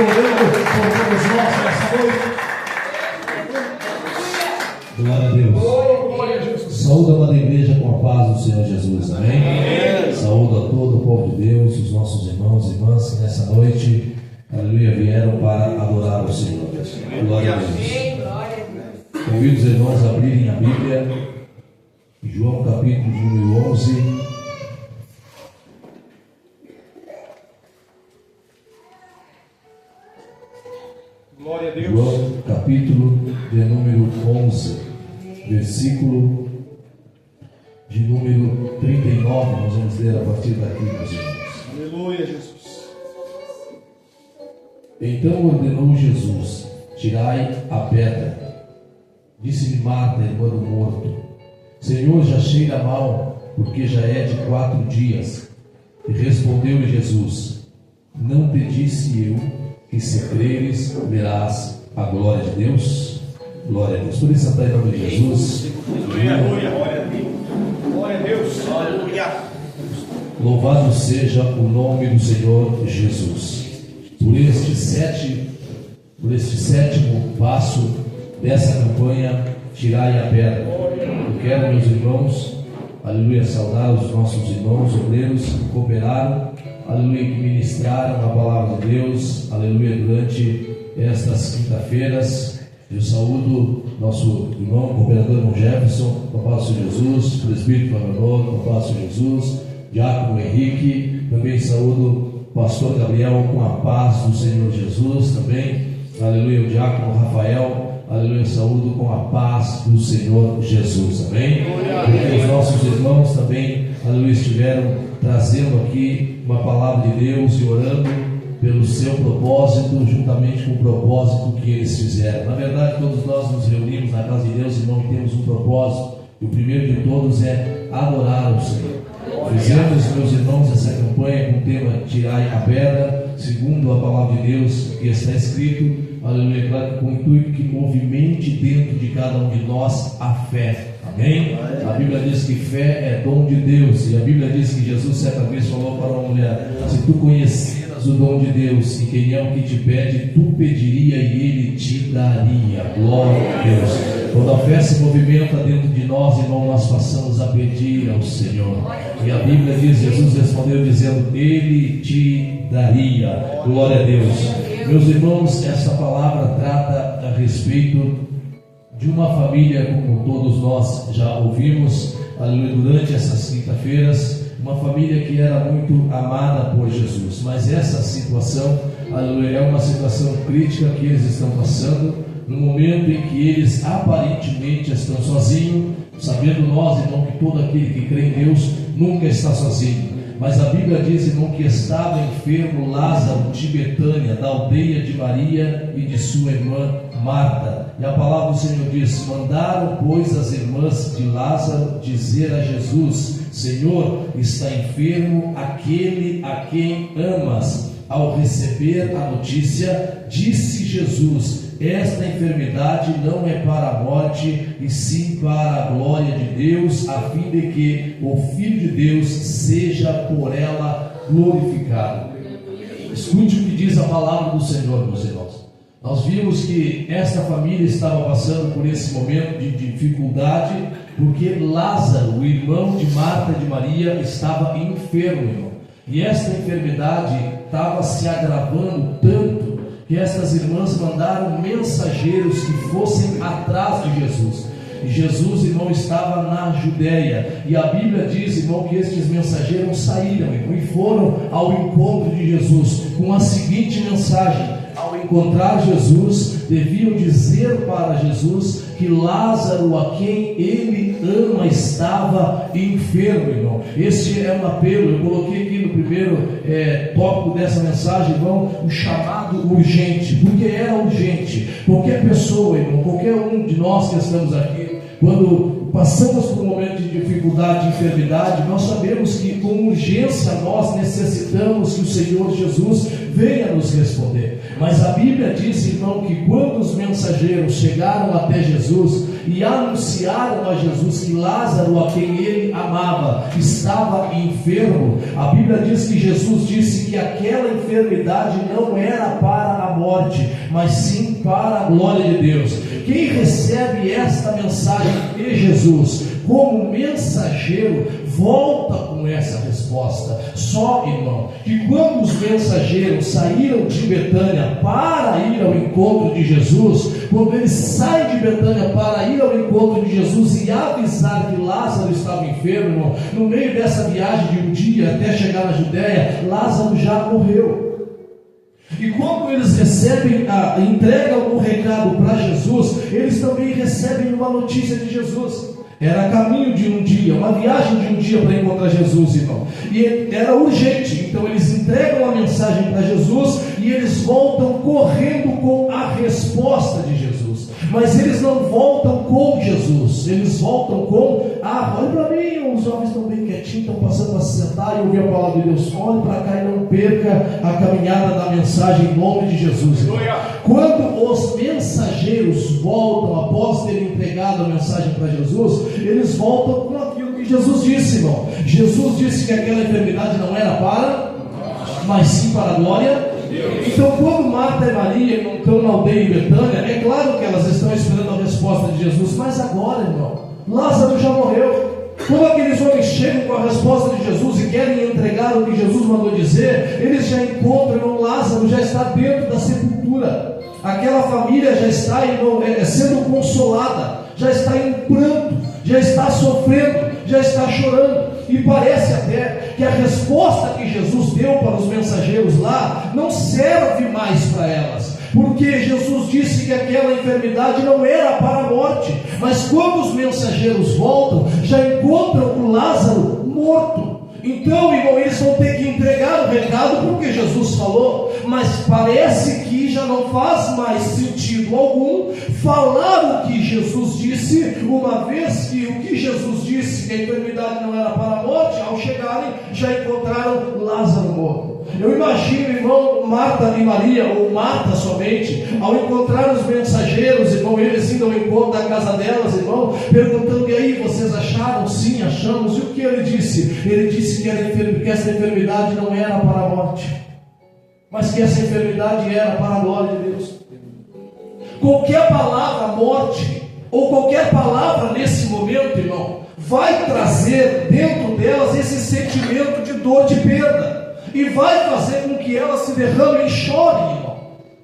orando por todos nós nessa noite. Glória a Deus. Saúde a amada igreja com a paz do Senhor Jesus. Amém? Saúde a todo o povo de Deus, os nossos irmãos e irmãs que nessa noite, aleluia, vieram para adorar o Senhor. Glória a Deus. Convido os irmãos a abrirem a Bíblia, João capítulo número 11. Glória a Deus. João capítulo de número 11, versículo de número 39, nós vamos ler a partir daqui, meus irmãos. Aleluia, Jesus. Então ordenou Jesus: tirai a pedra. Disse-lhe Marta, irmã do morto: Senhor, já cheira mal, porque já é de 4 dias. E respondeu-lhe Jesus: não te disse eu que se creres, verás a glória de Deus? Glória a Deus. Por isso, em nome de Jesus. Aleluia. Glória a Deus. Aleluia. Louvado seja o nome do Senhor Jesus. Por este sétimo passo dessa campanha, tirai a pedra. Eu quero, meus irmãos, aleluia, saudar os nossos irmãos obreiros que cooperaram, aleluia, que ministraram a palavra de Deus, aleluia, durante estas quinta-feiras. Eu saúdo nosso irmão, cooperador irmão Jefferson, Papai do Senhor Jesus, presbítero Fernando, Papai do Senhor Jesus, diácono Henrique. Também saúdo o pastor Gabriel com a paz do Senhor Jesus. Também, aleluia, o diácono Rafael, aleluia, saúdo com a paz do Senhor Jesus. Amém? Porque os nossos irmãos também, aleluia, estiveram trazendo aqui uma palavra de Deus e orando pelo seu propósito, juntamente com o propósito que eles fizeram. Na verdade, todos nós nos reunimos na casa de Deus, irmão, e temos um propósito, e o primeiro de todos é adorar o Senhor. Fizemos, meus irmãos, essa campanha com o tema Tirai a Pedra, segundo a palavra de Deus que está escrito, aleluia, claro, com o intuito que movimente dentro de cada um de nós a fé. Amém? A Bíblia diz que fé é dom de Deus, e a Bíblia diz que Jesus certa vez falou para uma mulher: se tu conheceras o dom de Deus e quem é o que te pede, tu pediria e ele te daria. Glória a Deus. Quando a fé se movimenta dentro de nós, irmão, nós passamos a pedir ao Senhor, e a Bíblia diz, Jesus respondeu dizendo: ele te daria. Glória a Deus. Meus irmãos, essa palavra trata a respeito de uma família, como todos nós já ouvimos, aleluia, durante essas quinta-feiras, uma família que era muito amada por Jesus, mas essa situação, aleluia, é uma situação crítica que eles estão passando, no momento em que eles aparentemente estão sozinhos, sabendo nós, irmão, que todo aquele que crê em Deus nunca está sozinho. Mas a Bíblia diz, irmão, que estava enfermo Lázaro de Betânia, da aldeia de Maria e de sua irmã Marta. E a palavra do Senhor diz: mandaram, pois, as irmãs de Lázaro dizer a Jesus: Senhor, está enfermo aquele a quem amas. Ao receber a notícia, disse Jesus: esta enfermidade não é para a morte, e sim para a glória de Deus, a fim de que o Filho de Deus seja por ela glorificado. Escute o que diz a palavra do Senhor, meus irmãos. Nós vimos que esta família estava passando por esse momento de dificuldade, porque Lázaro, o irmão de Marta e de Maria, estava enfermo, irmão. E esta enfermidade estava se agravando tanto que estas irmãs mandaram mensageiros que fossem atrás de Jesus. E Jesus, irmão, estava na Judéia, e a Bíblia diz, irmão, que estes mensageiros saíram, irmão, e foram ao encontro de Jesus com a seguinte mensagem: ao encontrar Jesus, deviam dizer para Jesus que Lázaro, a quem ele ama, estava enfermo, irmão. Este é um apelo. Eu coloquei aqui no primeiro tópico dessa mensagem, irmão, um chamado urgente, porque era urgente. Qualquer pessoa, irmão, qualquer um de nós que estamos aqui, quando passamos por um momento de dificuldade, de enfermidade, nós sabemos que com urgência nós necessitamos que o Senhor Jesus venha nos responder. Mas a Bíblia diz, irmão, que quando os mensageiros chegaram até Jesus e anunciaram a Jesus que Lázaro, a quem ele amava, estava enfermo, a Bíblia diz que Jesus disse que aquela enfermidade não era para a mas sim para a glória de Deus. Quem recebe esta mensagem de Jesus como mensageiro, volta com essa resposta. Só, irmão, que quando os mensageiros saíram de Betânia para ir ao encontro de Jesus, quando eles saem de Betânia para ir ao encontro de Jesus e avisar que Lázaro estava enfermo, irmão, no meio dessa viagem de um dia até chegar na Judéia, Lázaro já morreu. E quando eles entregam o recado para Jesus, eles também recebem uma notícia de Jesus. Era caminho de um dia, uma viagem de um dia para encontrar Jesus, irmão. E era urgente, então eles entregam a mensagem para Jesus e eles voltam correndo com a resposta de Jesus. Mas eles não voltam com Jesus, eles voltam com olha para mim, os jovens estão bem quietinhos, estão passando a se sentar e ouvir a palavra de Deus. Olhe para cá e não perca a caminhada da mensagem em nome de Jesus. Quando os mensageiros voltam após terem entregado a mensagem para Jesus, eles voltam com aquilo que Jesus disse, irmão. Jesus disse que aquela enfermidade não era para, mas sim para a glória. Então, quando Marta e Maria estão na aldeia em Betânia, é claro que elas estão esperando a resposta de Jesus, mas agora, irmão, Lázaro já morreu. Quando aqueles homens chegam com a resposta de Jesus e querem entregar o que Jesus mandou dizer, eles já encontram, irmão, Lázaro já está dentro da sepultura. Aquela família já está, irmão, sendo consolada, já está em pranto, já está sofrendo, já está chorando. E parece até que a resposta que Jesus deu para os mensageiros lá não serve mais para elas, porque Jesus disse que aquela enfermidade não era para a morte. Mas quando os mensageiros voltam, já encontram o Lázaro morto. Então, irmão, eles vão ter que entregar o recado porque Jesus falou, mas parece que já não faz mais sentido algum falar o que Jesus disse, uma vez que o que Jesus disse, que a enfermidade não era para a morte, ao chegarem já encontraram Lázaro morto. Eu imagino, irmão, Marta e Maria, ou Marta somente, ao encontrar os mensageiros, irmão, eles indo ao encontro da casa delas, irmão, perguntando: e aí, vocês acharam? Sim, achamos. E o que ele disse? Ele disse que essa enfermidade não era para a morte, mas que essa enfermidade era para a glória de Deus. Qualquer palavra morte, ou qualquer palavra nesse momento, irmão, vai trazer dentro delas esse sentimento de dor, de perda. E vai fazer com que elas se derramem e chorem, irmão.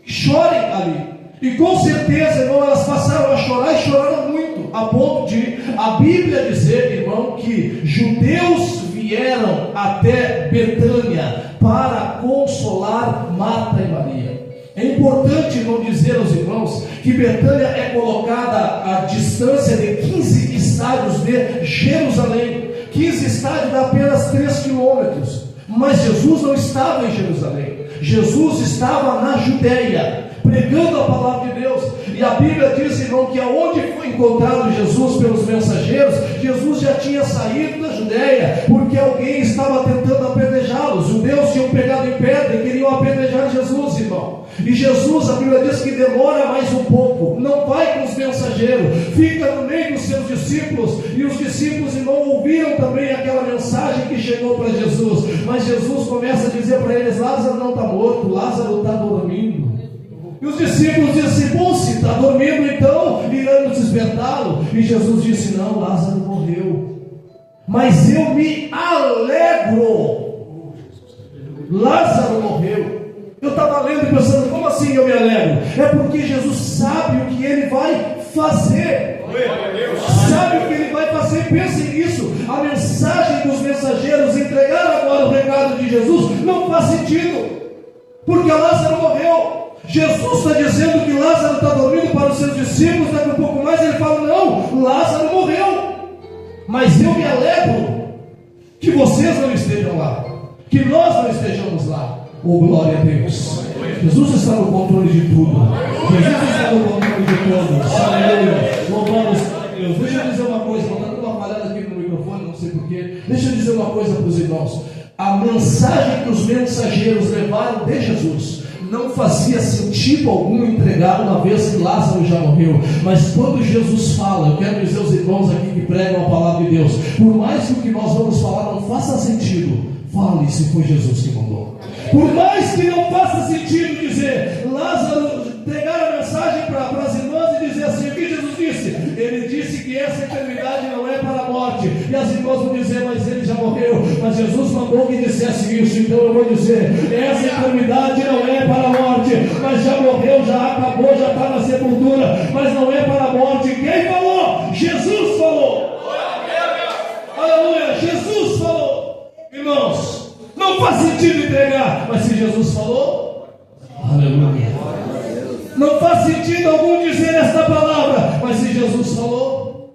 Chorem ali. E com certeza, irmão, elas passaram a chorar e choraram muito, a ponto de a Bíblia dizer, irmão, que judeus vieram até Betânia para consolar Marta e Maria. É importante, irmão, dizer aos irmãos que Betânia é colocada à distância de 15 estádios de Jerusalém. 15 estádios dá apenas 3 quilômetros. Mas Jesus não estava em Jerusalém, Jesus estava na Judéia, pregando a palavra de Deus. E a Bíblia diz, irmão, que aonde foi encontrado Jesus pelos mensageiros, Jesus já tinha saído da Judéia, porque alguém estava tentando apedrejá-lo. Os judeus tinham pegado em pedra e queriam apedrejar Jesus, irmão. E Jesus, a Bíblia diz que demora mais um pouco, não vai com os mensageiros, fica no meio dos seus discípulos. E os discípulos, irmão, ouviram também aquela mensagem que chegou para Jesus. Mas Jesus começa a dizer para eles: Lázaro não está morto, Lázaro está dormindo. E os discípulos dizem assim: bom, se está dormindo, então iremos despertá-lo. E Jesus disse: não, Lázaro morreu, mas eu me alegro. Lázaro morreu. Eu estava lendo e pensando: como assim eu me alegro? É porque Jesus sabe o que ele vai fazer. Sabe o que ele vai fazer? Pensem nisso. A mensagem dos mensageiros entregar agora o recado de Jesus não faz sentido, porque Lázaro morreu. Jesus está dizendo que Lázaro está dormindo para os seus discípulos. Daqui a pouco mais ele fala: não, Lázaro morreu, mas eu me alegro que vocês não estejam lá, que nós não estejamos lá. Oh, glória a Deus. Jesus está no controle de tudo. Jesus está no controle de todos. Aleluia. Louvamos a Deus. Deixa eu dizer uma coisa, não está dando uma falhada aqui no microfone, não sei porquê. Deixa eu dizer uma coisa para os irmãos. A mensagem que os mensageiros levaram de Jesus não fazia sentido algum entregar uma vez que Lázaro já morreu. Mas quando Jesus fala, eu quero dizer aos irmãos aqui que pregam a palavra de Deus, por mais que o que nós vamos falar não faça sentido, fale se foi Jesus que mandou. Por mais que não faça sentido dizer Lázaro, entregar E as irmãs vão dizer, mas ele já morreu. Mas Jesus mandou que dissesse isso. Então eu vou dizer, essa enfermidade não é para a morte, mas já morreu, já acabou, já está na sepultura, mas não é para a morte. Quem falou? Jesus falou. Aleluia, Jesus falou. Irmãos, não faz sentido entregar, mas se Jesus falou, aleluia. Não faz sentido algum dizer esta palavra, mas se Jesus falou,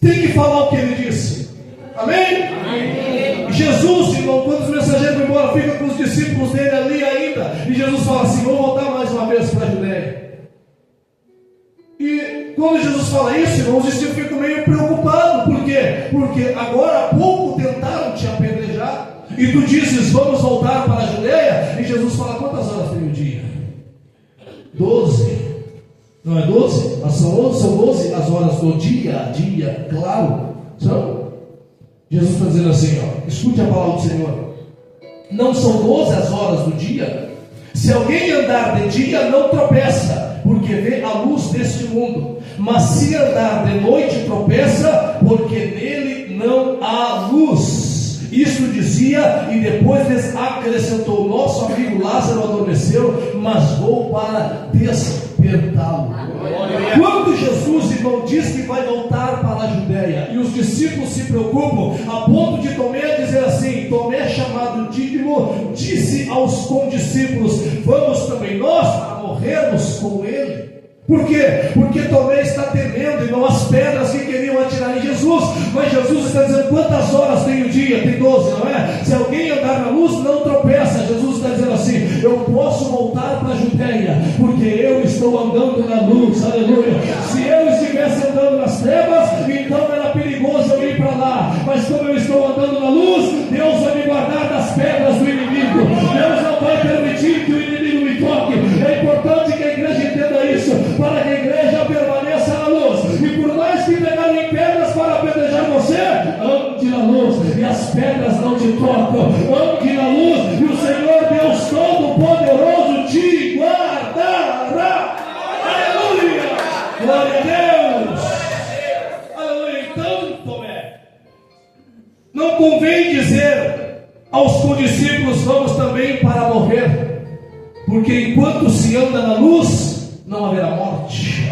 tem que falar o que ele disse. Amém? Amém. Jesus, irmão, quando os mensageiros vão embora, fica com os discípulos dele ali ainda, e Jesus fala assim: vou voltar mais uma vez para a Judeia. E quando Jesus fala isso, irmão, os discípulos ficam meio preocupados. Por quê? Porque agora há pouco tentaram te apedrejar, e tu dizes, vamos voltar para a Judeia, e Jesus fala, quantas horas tem o dia? 12. Não é 12? Mas são 11, são 12 as horas do dia, claro. São? Jesus está dizendo assim, ó, escute a palavra do Senhor. Não são 12 as horas do dia? Se alguém andar de dia, não tropeça, porque vê a luz deste mundo. Mas se andar de noite, tropeça, porque nele não há luz. Isso dizia, e depois lhes acrescentou: nosso amigo Lázaro adormeceu, mas vou para despertá-lo. Quando Jesus, irmão, diz que vai voltar para a Judeia, e os discípulos se preocupam, a ponto de Tomé dizer assim: Tomé, chamado Dídimo, disse aos condiscípulos: vamos também nós a morrermos com ele. Por quê? Porque Tomé está temendo, irmão, as pedras que queriam atirar em Jesus. Mas Jesus está dizendo, quantas horas tem o dia? Tem 12, não é? Se alguém andar na luz, não tropeça. Jesus está dizendo assim: eu posso voltar para a Judeia, porque eu estou andando na luz. Aleluia. Se eu estivesse andando nas trevas, então era perigoso eu ir para lá. Mas como eu estou andando na luz, Deus vai me guardar das pedras do inimigo. Deus não vai permitir que o inimigo me toque. É importante que a igreja entenda isso, para que a igreja permaneça na luz. E por mais que pegarem pedras para apedrejar você, ande na luz, e as pedras não te tocam. Ande na luz, e o Senhor Deus Todo-Poderoso te guardará. Aleluia! Glória a Deus! Aleluia! Então, Tomé, não convém dizer aos condiscípulos: vamos também para morrer, porque enquanto se anda na luz, não haverá morte.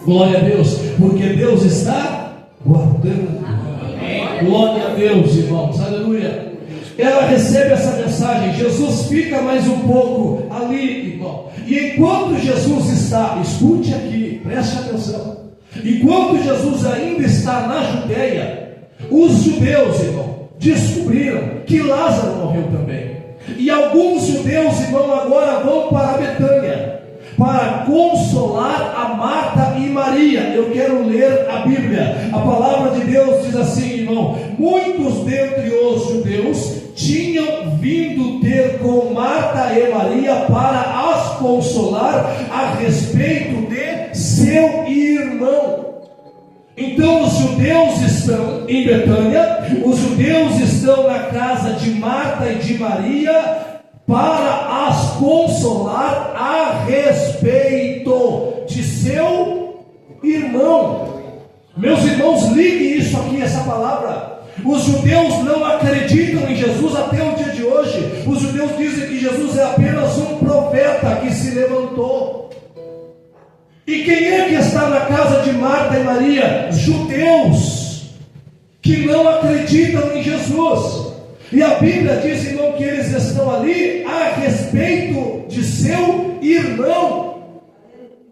Glória a Deus, porque Deus está guardando. Glória a Deus, irmãos, aleluia. Ela recebe essa mensagem. Jesus fica mais um pouco ali, irmão. E enquanto Jesus está, escute aqui, preste atenção. Enquanto Jesus ainda está na Judeia, os judeus, irmão, descobriram que Lázaro morreu também. E alguns judeus, irmão, agora vão para Betânia para consolar a Marta e Maria. Eu quero ler a Bíblia. A palavra de Deus diz assim, irmão: muitos dentre os judeus tinham vindo ter com Marta e Maria para as consolar a respeito de seu irmão. Então os judeus estão em Betânia, os judeus estão na casa de Marta e de Maria para as consolar a respeito de seu irmão. Meus irmãos, liguem isso aqui, essa palavra. Os judeus não acreditam em Jesus até o dia de hoje. Os judeus dizem que Jesus é apenas um profeta que se levantou. E quem é que está na casa de Marta e Maria? Judeus que não acreditam em Jesus. E a Bíblia diz, irmão, que eles estão ali a respeito de seu irmão.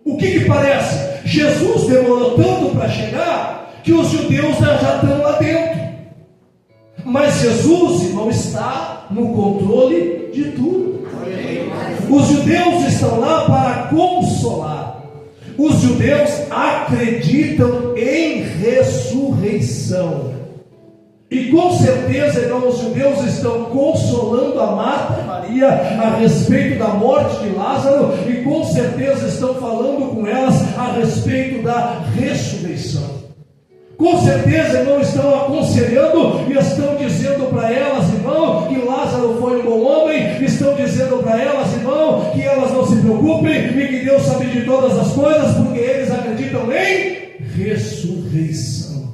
O que parece? Jesus demorou tanto para chegar que os judeus já estão lá dentro. Mas Jesus, irmão, está no controle de tudo. Os judeus estão lá para consolar. Os judeus acreditam em ressurreição. E com certeza, irmão, os judeus estão consolando a Marta e Maria a respeito da morte de Lázaro, e com certeza estão falando com elas a respeito da ressurreição. Com certeza, irmão, estão aconselhando e estão dizendo para elas, irmão, que Lázaro foi um bom homem. Estão dizendo para elas, irmão, que elas não se preocupem e que Deus sabe de todas as coisas, porque eles acreditam em ressurreição.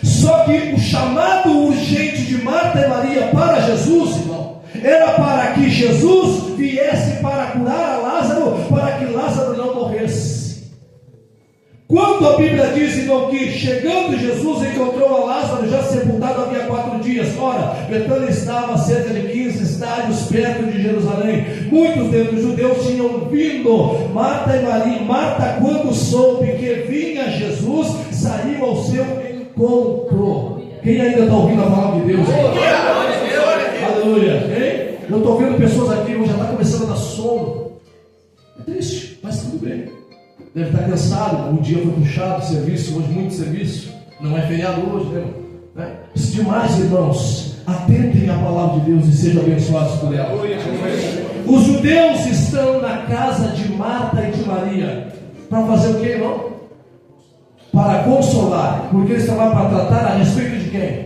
Só que o chamado urgente de Marta e Maria para Jesus, irmão, era para que Jesus viesse para curar a Lázaro, para que Lázaro não morresse. Quando a Bíblia diz, irmão, que chegando Jesus encontrou a Lázaro já sepultado havia 4 dias. Ora, Betânia estava a cerca de 15 estádios perto de Jerusalém. Muitos dos judeus tinham vindo. Marta e Maria, Marta, quando soube que vinha Jesus, saiu ao seu encontro. Quem ainda está ouvindo a palavra de Deus? Aleluia. Hein? Eu estou vendo pessoas aqui, já está começando a dar sono. É triste, mas tudo bem. Deve estar cansado, o dia foi puxado, serviço, hoje muito serviço. Não é feriado hoje, né? Demais, irmãos, atentem à palavra de Deus e sejam abençoados por ela. Os judeus estão na casa de Marta e de Maria para fazer o que, irmão? Para consolar, porque eles estão lá para tratar a respeito de quem?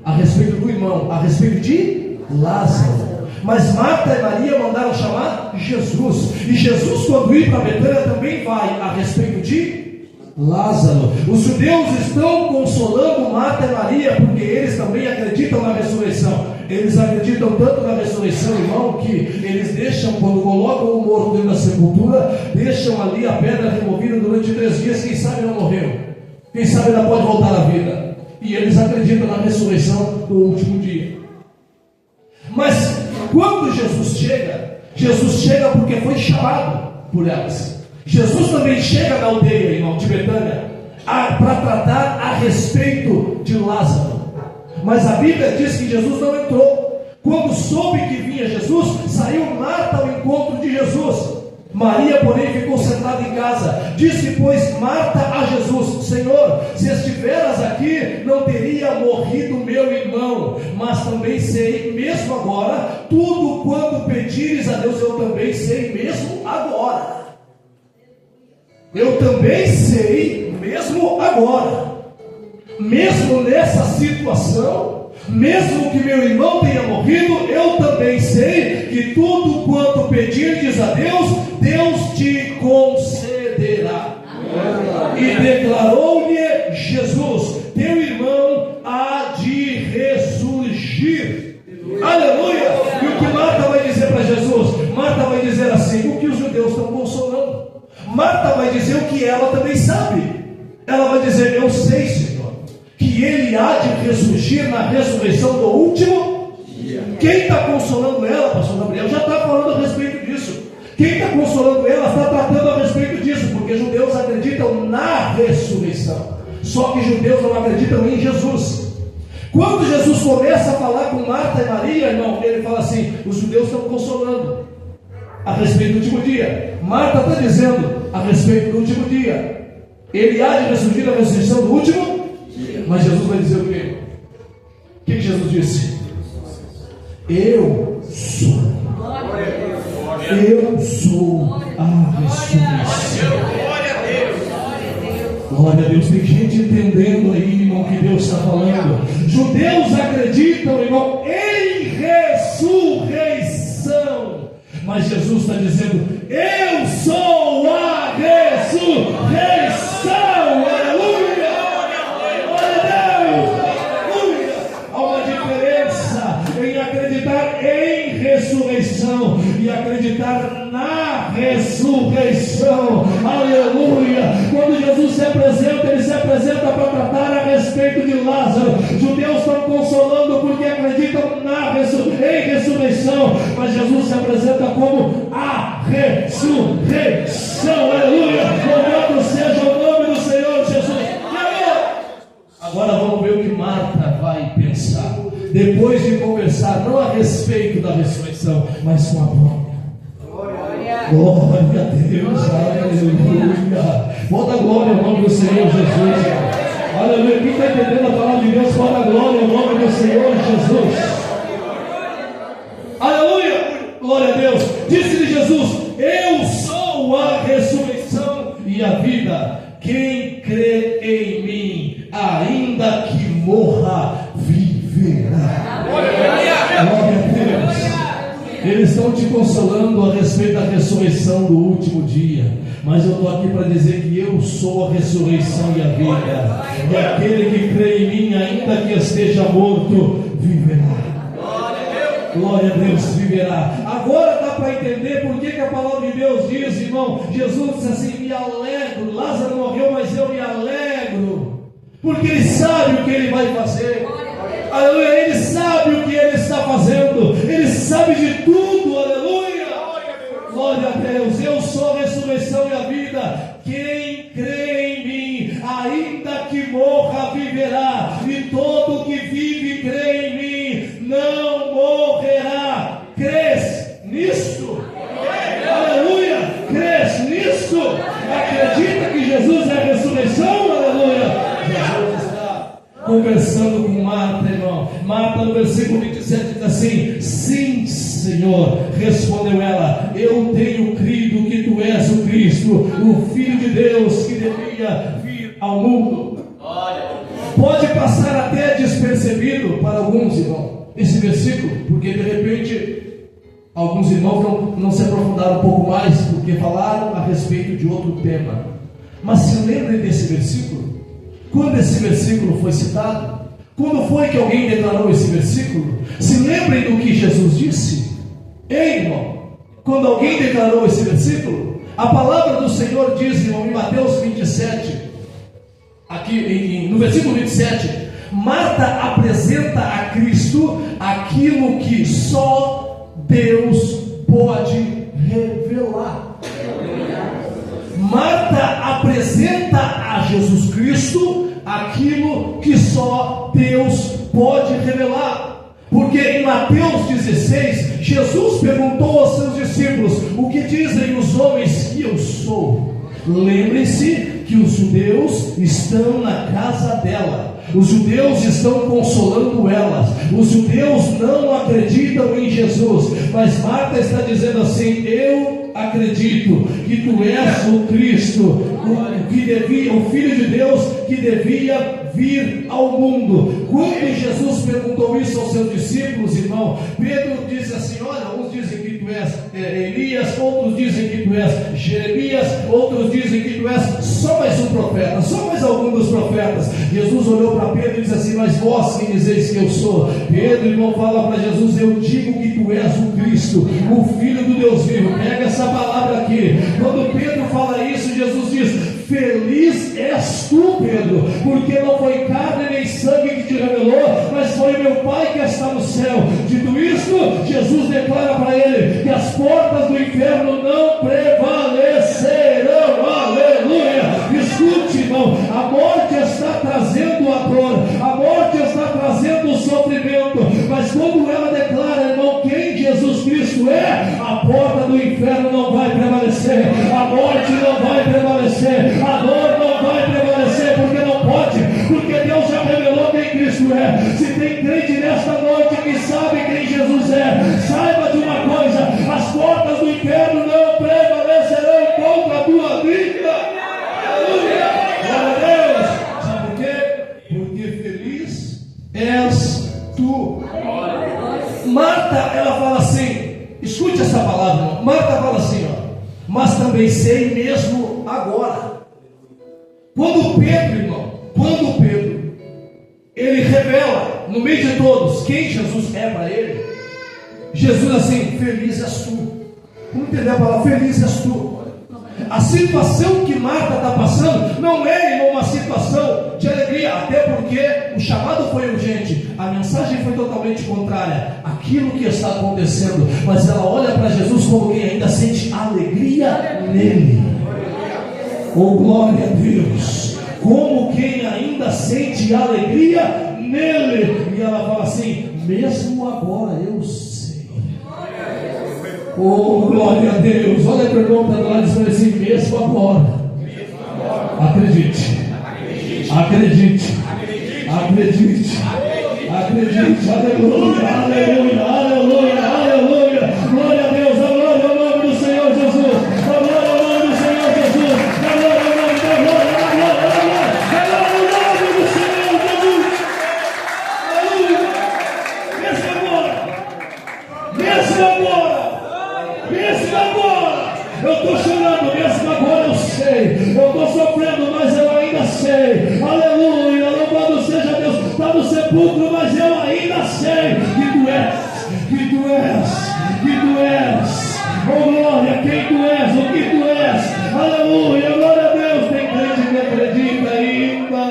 A respeito do irmão, a respeito de Lázaro. Mas Marta e Maria mandaram chamar Jesus. E Jesus, quando ir para Betânia, também vai a respeito de Lázaro. Os judeus estão consolando Marta e Maria, porque eles também acreditam na ressurreição. Eles acreditam tanto na ressurreição, irmão, que eles deixam, quando colocam o morto dentro da sepultura, deixam ali a pedra removida durante 3 dias. Quem sabe não morreu, quem sabe ainda pode voltar à vida. E eles acreditam na ressurreição do último dia. Mas quando Jesus chega porque foi chamado por elas. Jesus também chega na aldeia, irmão, de Betânia, para tratar a respeito de Lázaro. Mas a Bíblia diz que Jesus não entrou. Quando soube que vinha Jesus, saiu Marta ao encontro de Jesus. Maria, porém, ficou sentada em casa. Disse, pois, Marta a Jesus: Senhor, se estiveras aqui, não teria morrido meu irmão. Mas também sei, mesmo agora, tudo quanto pedires a Deus, eu também sei, mesmo agora. Eu também sei, mesmo agora. Mesmo nessa situação, mesmo que meu irmão tenha morrido, eu também sei que tudo quanto pedirdes a Deus, Deus te concederá. E declarou-lhe Jesus: teu irmão há de ressurgir. Aleluia! E o que Marta vai dizer para Jesus? Marta vai dizer assim, o que os judeus estão consolando. Marta vai dizer o que ela também sabe. Ela vai dizer, eu sei, Senhor, que Ele há de ressurgir na ressurreição do último dia. Quem está consolando ela, pastor Gabriel, já está falando a respeito disso. Quem está consolando ela está tratando a respeito disso, porque judeus acreditam na ressurreição. Só que judeus não acreditam em Jesus. Quando Jesus começa a falar com Marta e Maria, irmão, ele fala assim, os judeus estão consolando a respeito do último dia. Marta está dizendo a respeito do último dia. Ele há de ressurgir na ressurreição do último dia. Mas Jesus vai dizer o quê? O que Jesus disse? Eu sou. Eu sou a ressurreição. Glória a Deus. Tem gente entendendo aí, irmão, que Deus está falando. Judeus acreditam, irmão, em ressurreição. Mas Jesus está dizendo, eu sou a ressurreição. Aleluia! Glória a Deus! Aleluia! Há uma diferença em acreditar em ressurreição e acreditar na ressurreição. Aleluia! Quando Jesus se apresenta, Ele se apresenta para tratar a respeito de Lázaro. Judeus estão consolando porque acreditam em ressurreição, mas Jesus se apresenta como a ressurreição. Aleluia! Louvado seja o nome do Senhor Jesus. Agora vamos ver o que Marta vai pensar, depois de conversar não a respeito da ressurreição, mas com a própria. Glória a Deus, aleluia. Bota glória ao nome do Senhor Jesus. Aleluia. Quem está entendendo a palavra de Deus, bota glória ao nome do Senhor Jesus. Aleluia. Glória a Deus. Disse-lhe Jesus: eu sou a ressurreição e a vida. Quem crê em mim, ainda que morra, viverá. Glória a Deus. Eles estão te consolando a respeito da ressurreição do último dia. Mas eu estou aqui para dizer que eu sou a ressurreição e a vida. E aquele que crê em mim, ainda que esteja morto, viverá. Glória a Deus, viverá. Agora dá para entender por que a palavra de Deus diz, irmão. Jesus disse assim: me alegro. Lázaro morreu, mas eu me alegro, porque ele sabe o que ele vai fazer. Aleluia, ele sabe o que ele está fazendo, ele sabe de tudo. Aleluia, glória a Deus. Eu sou a ressurreição e a vida. Quem crê em mim, ainda que morra, viverá. E todo que vive e crê em mim não morrerá. Crês nisso? Aleluia, crês nisso? Acredita que Jesus é a ressurreição? Aleluia. Jesus está conversando com Marta, irmão. Marta, no versículo 27, diz assim: sim, Senhor, respondeu ela, eu tenho crido que tu és o Cristo, o Filho de Deus, que devia vir ao mundo. Pode passar até despercebido para alguns, irmão, esse versículo, porque de repente alguns irmãos não se aprofundaram um pouco mais, porque falaram a respeito de outro tema. Mas se lembrem desse versículo. Quando esse versículo foi citado? Quando foi que alguém declarou esse versículo? Se lembrem do que Jesus disse? Ei, irmão, quando alguém declarou esse versículo, a palavra do Senhor diz, irmão, em Mateus 27, aqui no versículo 27, Marta apresenta a Cristo aquilo que só Deus pode revelar. Marta apresenta a Jesus Cristo aquilo que só Deus pode revelar. Porque em Mateus 16, Jesus perguntou aos seus discípulos: o que dizem os homens que eu sou? Lembre-se que os judeus estão na casa dela. Os judeus estão consolando elas. Os judeus não acreditam em Jesus. Mas Marta está dizendo assim: eu acredito que tu és o Cristo, o Filho de Deus que devia vir ao mundo. Quando Jesus perguntou isso aos seus discípulos, irmão, Pedro disse assim: olha, uns dizem que tu és Elias, outros dizem que tu és Jeremias, outros dizem que tu és só mais um profeta, só mais algum dos profetas. Jesus olhou para Pedro e disse assim: mas vós quem dizeis que eu sou? Pedro, irmão, fala para Jesus: eu digo que tu és o Cristo, o Filho do Deus vivo. Pega essa palavra aqui. Quando Pedro fala isso, Jesus diz: feliz és tu, Pedro, porque não foi carne nem sangue que te revelou, mas foi meu Pai que está no céu. Dito isto, Jesus declara para ele que as portas do inferno não prevalecerão. Aleluia! Escute, irmão, a morte está trazendo a dor, a morte está trazendo o sofrimento, mas quando ela declara, irmão, quem Jesus Cristo é, a porta do inferno não vai prevalecer, a morte não vai prevalecer, a dor não vai prevalecer, porque não pode, porque Deus já revelou quem Cristo é. Se tem crente nesta noite que sabe quem Jesus é, saiba de uma coisa: as portas do inferno não prevalecerão contra a tua vida. Aleluia! Glória a Deus! Sabe por quê? Porque feliz és tu. Marta, ela fala assim, escute essa palavra, irmão. Marta fala assim, ó: mas também sei mesmo agora. Quando Pedro, ele revela no meio de todos quem Jesus é para ele, Jesus assim: feliz és tu. Vamos entender a palavra feliz és tu. A situação que Marta está passando não é, irmão, uma situação de alegria, até porque o chamado foi urgente, a mensagem foi totalmente contrária àquilo que está acontecendo, mas ela olha para Jesus como quem ainda sente alegria nele. Oh, glória a Deus! Como quem ainda sente alegria nele. E ela fala assim: mesmo agora eu sei. Oh, glória a Deus! Olha para o irmão que está do lado e diz assim: mesmo agora. Acredite. Acredite. Acredite. Acredite. Aleluia, aleluia, aleluia, aleluia. Glória a Deus, a glória ao nome do Senhor Jesus. A glória ao nome do Senhor Jesus. A glória ao nome da glória, a glória, a glória. A glória ao nome do Senhor Jesus. Aleluia. Mesmo agora. Mesmo agora. Mesmo agora. Eu estou chorando, mesmo agora eu eu estou sofrendo, mas eu ainda sei, aleluia, louvado seja Deus, está no sepulcro, mas eu ainda sei que tu és, oh glória, quem tu és, o que tu és, aleluia, glória a Deus. Tem crente que acredita ainda,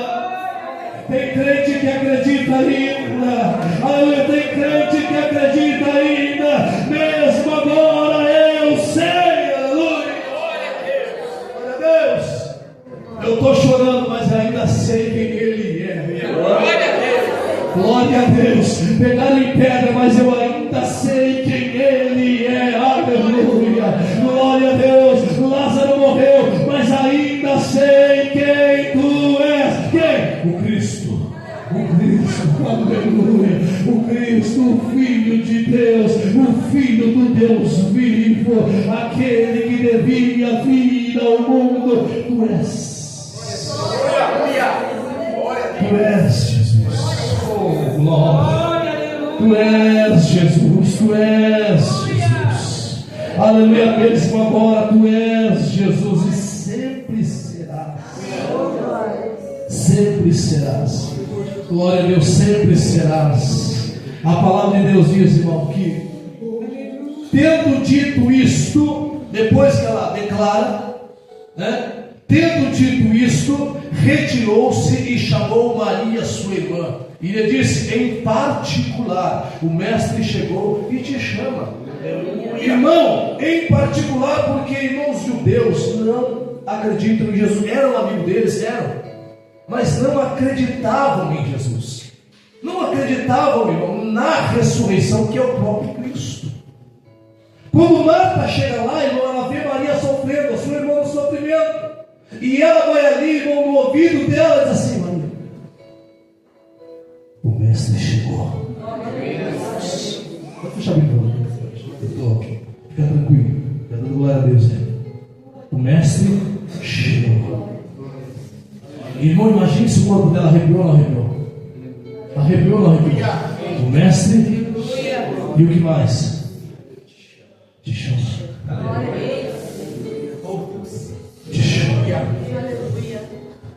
tem crente que acredita ainda, aleluia, tem crente que acredita ainda, mesmo agora eu sei, aleluia, glória a Deus. Eu estou chorando, mas ainda sei quem Ele é, glória a Deus. Pegaram em pedra, mas eu ainda sei quem Ele é, aleluia, glória a Deus. Lázaro morreu, mas ainda sei quem tu és. Quem? O Cristo, aleluia, o Cristo, o Filho de Deus, o Filho do Deus vivo, aquele que devia vir ao mundo. Tu és, tu és Jesus, oh glória, tu és Jesus, tu és Jesus, aleluia, mesmo agora tu és Jesus e sempre serás, sempre serás, glória a Deus, sempre serás. A palavra de Deus diz, irmão, que tendo dito isto, depois que ela declara, né? Tendo dito isto, retirou-se e chamou Maria, sua irmã, e lhe disse: em particular, o mestre chegou e te chama. Irmão, em particular, porque irmãos judeus não acreditam em Jesus, eram amigos deles, mas não acreditavam em Jesus, não acreditavam, irmão, na ressurreição, que é o próprio Cristo. Quando Marta chega lá, irmão, ela vê Maria sofrendo, a sua irmã no sofrimento, e ela vai ali, irmão, no ouvido dela e diz assim: Maria, o mestre chegou. Pode fechar bem para mim. Eu estou aqui. Fica tranquilo. Fica dando glória a Deus, né? O mestre chegou. Irmão, imagine se o corpo dela arrepiou ou não arrepiou. Arrepiou ou não arrepiou? O mestre e o que mais? Te chama. Te chama.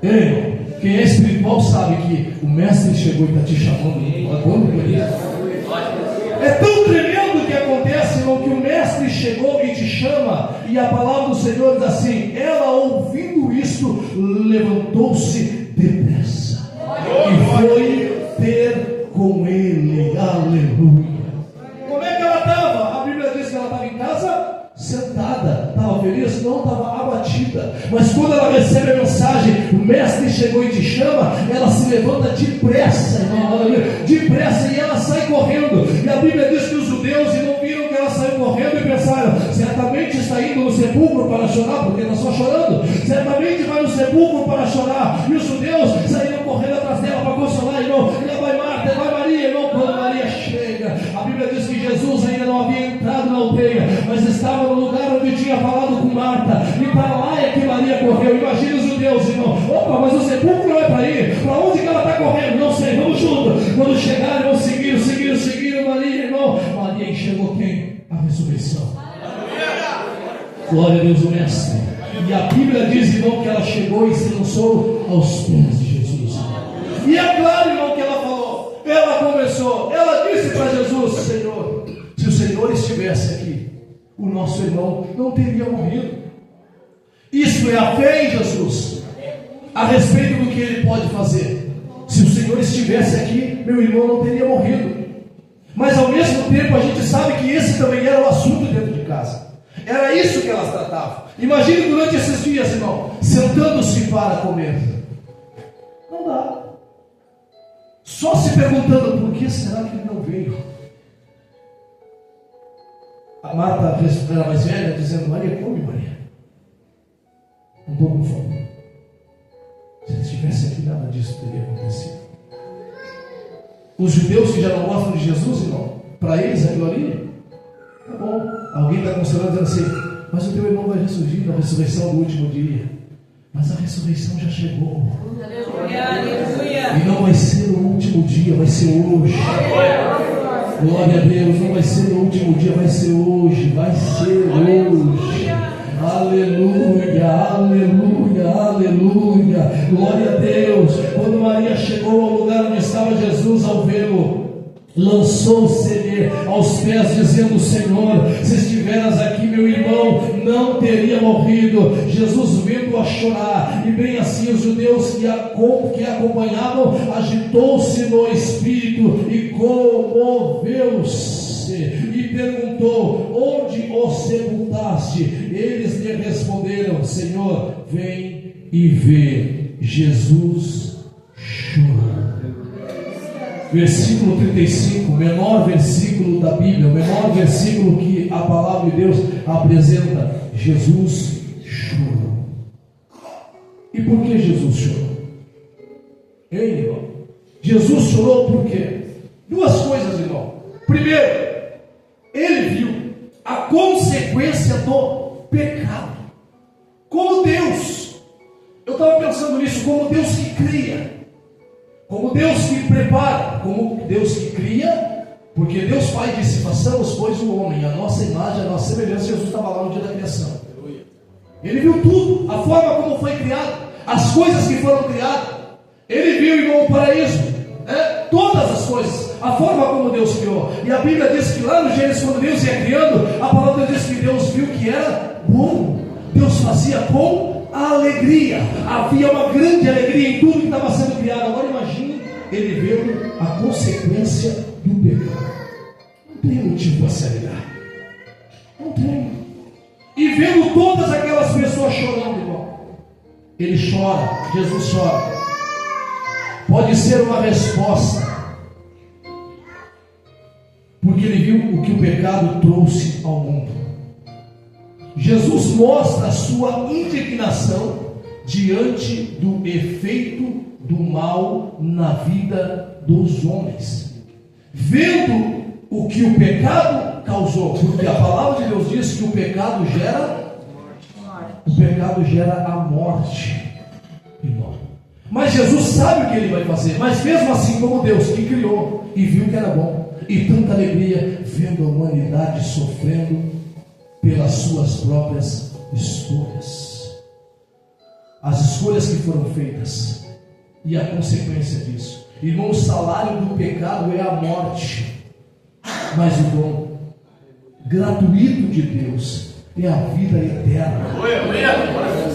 Ei, irmão, quem é espiritual sabe que o mestre chegou e está te chamando. É tão tremendo o que acontece, irmão, que o mestre chegou e te chama, e a palavra do Senhor diz assim: ela, ouvindo isso, levantou-se depressa e foi ter com ele. Aleluia. Como é que ela estava? A Bíblia diz que ela estava em casa sentada. Estava feliz? Não, estava abatida. Mas quando ela recebe a mensagem: o mestre chegou e te chama, ela se levanta depressa, irmão, depressa, e ela sai correndo. E a Bíblia diz que os judeus não viram que ela saiu correndo e pensaram: certamente está indo no sepulcro para chorar, porque está só chorando, certamente vai no sepulcro para chorar. E os judeus saíram correndo atrás dela para consolar, irmão. E lá vai Marta, vai Maria, irmão. Quando Maria chega, a Bíblia diz que Jesus ainda não havia entrado na aldeia, mas estava no lugar onde tinha falado com Marta, e para lá é que Maria correu. Imagina os judeus, irmão: opa, mas o sepulcro não é para ir, para onde que ela está correndo? Não sei, vamos junto. Quando chegaram, vão seguiram Maria, irmão. Maria enxergou quem? A ressurreição. Glória a Deus, o mestre. E a Bíblia diz, irmão, que ela chegou e se lançou aos pés de Jesus. E é claro, irmão, que ela falou, ela disse para Jesus: Senhor, se o Senhor estivesse aqui, o nosso irmão não teria morrido. Isso é a fé em Jesus, a respeito do que Ele pode fazer. Se o Senhor estivesse aqui, meu irmão não teria morrido. Mas ao mesmo tempo a gente sabe que esse também era o assunto dentro de casa. Era isso que elas tratavam. Imagine durante esses dias, irmão, sentando-se para comer. Não dá. Só se perguntando: por que será que ele não veio? A Marta era mais velha, dizendo: Maria, come, Maria. Não estou com fome. Se ele estivesse aqui, nada disso teria acontecido. Os judeus que já não gostam de Jesus, irmão, para eles aquilo ali, tá bom. Alguém está considerando, dizendo assim: mas o teu irmão vai ressurgir na ressurreição do último dia. Mas a ressurreição já chegou. Aleluia. E não vai ser o último dia, vai ser hoje. Glória a Deus, não vai ser no último dia, vai ser hoje, vai ser hoje. Aleluia, aleluia, Glória a Deus. Quando Maria chegou ao lugar onde estava Jesus, ao vê-lo, lançou-se aos pés, dizendo: Senhor, se estiveras aqui, meu irmão não teria morrido. Jesus, vendo-a chorar, e bem assim os judeus que a acompanhavam, agitou-se no espírito e comoveu-se, e perguntou: onde o sepultaste? Eles lhe responderam: Senhor, vem e vê. Jesus chorou. Versículo 35, menor versículo da Bíblia, o menor versículo que a palavra de Deus apresenta. Jesus chorou. E por que Jesus chorou? Ei, irmão? Jesus chorou por quê? Duas coisas, irmão. Primeiro, ele viu a consequência do pecado. Como Deus, eu estava pensando nisso, como Deus que cria, como Deus que prepara, como Deus que cria, porque Deus Pai disse: façamos, pois, o homem, a nossa imagem, a nossa semelhança. Jesus estava lá no dia da criação. Ele viu tudo, a forma como foi criado, as coisas que foram criadas. Ele viu, irmão, o paraíso, todas as coisas, a forma como Deus criou. E a Bíblia diz que lá no Gênesis, quando Deus ia criando, a palavra diz que Deus viu que era bom. Deus fazia com alegria, havia uma grande alegria em tudo que estava sendo criado. Agora imagine ele vendo a consequência do pecado. Não tem motivo para se alegrar, não tem. E vendo todas aquelas pessoas chorando, irmão, ele chora, Jesus chora. Pode ser uma resposta, porque ele viu o que o pecado trouxe ao mundo. Jesus mostra a sua indignação diante do efeito do mal na vida dos homens, vendo o que o pecado causou, porque a palavra de Deus diz que o pecado gera a morte, irmão. Mas Jesus sabe o que ele vai fazer. Mas mesmo assim, como Deus que criou e viu que era bom, e tanta alegria vendo a humanidade sofrendo pelas suas próprias escolhas, as escolhas que foram feitas e a consequência disso. Irmão, o salário do pecado é a morte, mas o dom gratuito de Deus é a vida eterna.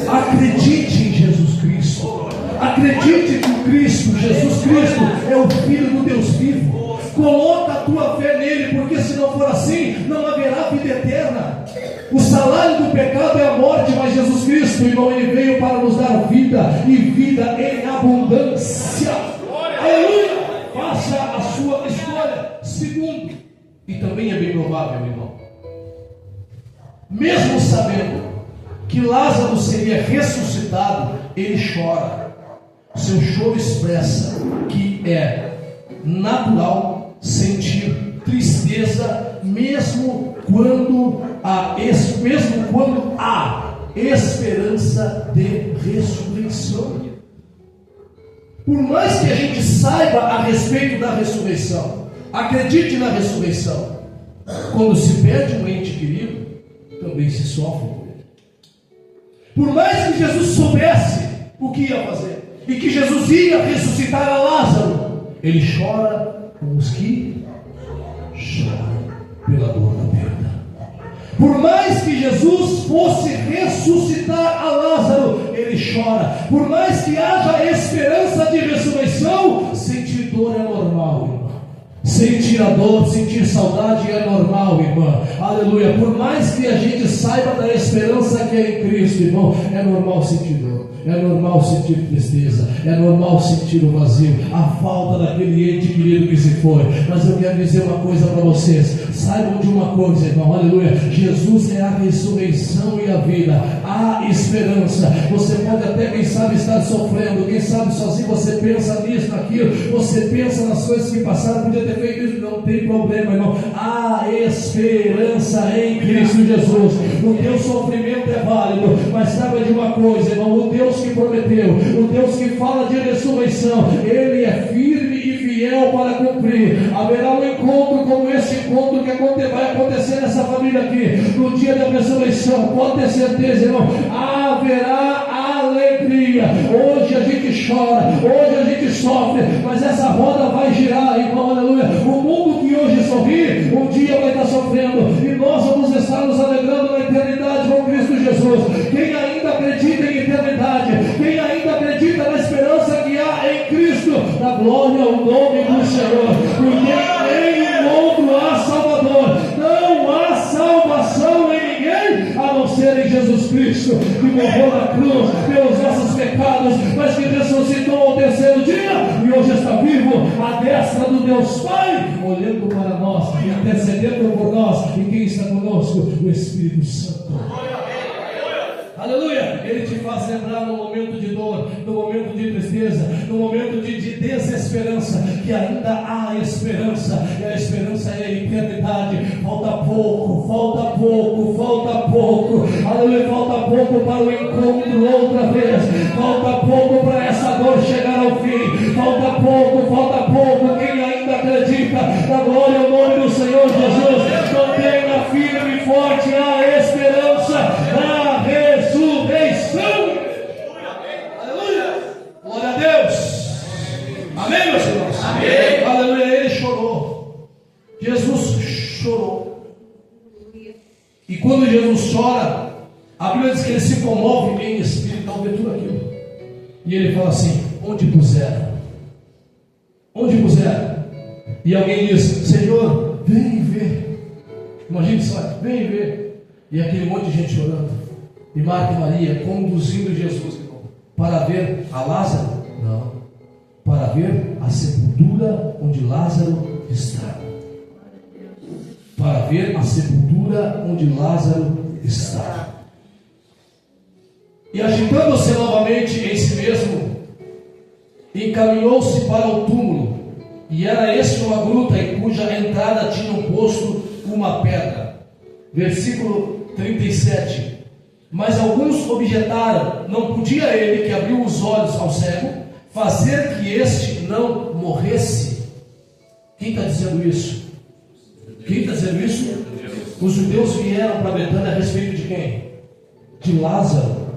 Acredite em Jesus Cristo. Acredite que o Cristo, Jesus Cristo, é o Filho do Deus vivo. Coloca a tua fé nele, porque se não for assim, não haverá vida eterna. O salário do pecado é a morte, mas Jesus Cristo, irmão, ele veio para nos dar vida e vida em abundância. Aleluia! Faça a sua escolha. Segundo, e também é bem provável, irmão, mesmo sabendo que Lázaro seria ressuscitado, ele chora. Seu choro expressa que é natural sentir tristeza, mesmo quando há esperança de ressurreição. Por mais que a gente saiba a respeito da ressurreição, acredite na ressurreição, quando se perde um ente querido, também se sofre por ele. Por mais que Jesus soubesse o que ia fazer, e que Jesus ia ressuscitar a Lázaro, ele chora com os que choram pela dor da perda. Por mais que Jesus fosse ressuscitar a Lázaro, ele chora. Por mais que haja esperança de ressurreição, sentir dor é normal, irmão. Sentir a dor, sentir saudade é normal, irmã. Aleluia. Por mais que a gente saiba da esperança que é em Cristo, irmão, é normal sentir dor, é normal sentir tristeza, é normal sentir o vazio, a falta daquele ente querido que se foi. Mas eu quero dizer uma coisa para vocês: saibam de uma coisa, irmão, aleluia. Jesus é a ressurreição e a vida. Há esperança. Você pode até, quem sabe, estar sofrendo, quem sabe sozinho, você pensa nisso, naquilo, você pensa nas coisas que passaram, podia ter feito isso, não tem problema, irmão. Há esperança em Cristo Jesus. O teu sofrimento é válido, mas saiba de uma coisa, irmão: o Deus que prometeu, o Deus que fala de ressurreição, ele é firme e fiel para cumprir. Haverá um encontro como esse encontro que vai acontecer nessa família aqui, no dia da ressurreição. Pode ter certeza, irmão, haverá alegria alegria. Hoje a gente chora, hoje a gente sofre, mas essa roda vai girar, irmão, aleluia. O mundo que hoje sorri, um dia vai estar sofrendo, e nós vamos estar nos alegrando na eternidade com Cristo Jesus. Quem ainda acredita em eternidade, quem ainda acredita na esperança que há em Cristo, da glória ao nome do Senhor, porque em nenhum outro há Salvador, não há salvação em ninguém, a não ser em Jesus Cristo, que morreu na cruz pelos nossos pecados, mas que ressuscitou ao terceiro dia, e hoje está vivo, à destra do Deus Pai, olhando para nós, intercedendo por nós, e quem está conosco? O Espírito Santo. Aleluia! Ele te faz lembrar no momento de dor, no momento de tristeza, no momento de desesperança, que ainda há esperança, e a esperança é a eternidade. Falta pouco, falta pouco, falta pouco, aleluia, falta pouco para o encontro outra vez, falta pouco para essa dor chegar ao fim, falta pouco, quem ainda acredita, da glória ao nome do Senhor Jesus, mantenha firme e forte a esperança da ressurreição. Aleluia! Glória a Deus! Amém, meus irmãos? Amém! Aleluia! Ele chorou. Jesus chorou. E quando Jesus chora, a Bíblia diz que ele se comove em espírito ao ver tudo aquilo. E ele fala assim: onde puseram? Onde puseram? E alguém diz: Senhor, vem ver. Imagine só, vem ver. E aquele monte de gente chorando. E Marta e Maria conduzindo Jesus, irmão, para ver a Lázaro? Não. Para ver a sepultura onde Lázaro está. Para ver a sepultura onde Lázaro está. E agitando-se novamente em si mesmo, encaminhou-se para o túmulo. E era este uma gruta em cuja entrada tinham posto uma pedra. Versículo 37. Mas alguns objetaram: não podia ele, que abriu os olhos ao cego, fazer que este não morresse? Quem está dizendo isso? Quem está dizendo isso? Os judeus vieram para Betânia a respeito de quem? De Lázaro.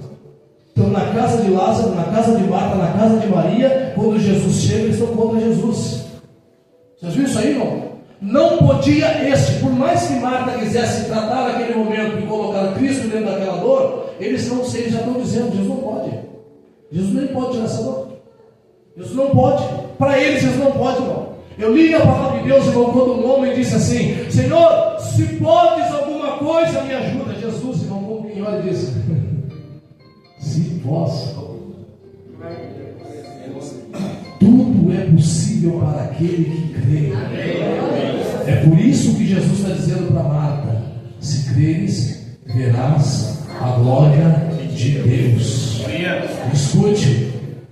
Então, na casa de Lázaro, na casa de Marta, na casa de Maria, quando Jesus chega, eles estão contra Jesus. Vocês viram isso aí, não? Não podia este, por mais que Marta quisesse tratar naquele momento e colocar Cristo dentro daquela dor, eles já estão dizendo: Jesus não pode. Jesus nem pode tirar essa dor. Jesus não pode. Para eles, Jesus não pode, não. Eu li a palavra de Deus, irmão, quando um homem disse assim: Senhor, se podes alguma coisa, me ajuda. Jesus, irmão, como quem olha e diz: se posso. Tudo é possível para aquele que crê. É por isso que Jesus está dizendo para Marta: se creres, verás a glória de Deus. Escute,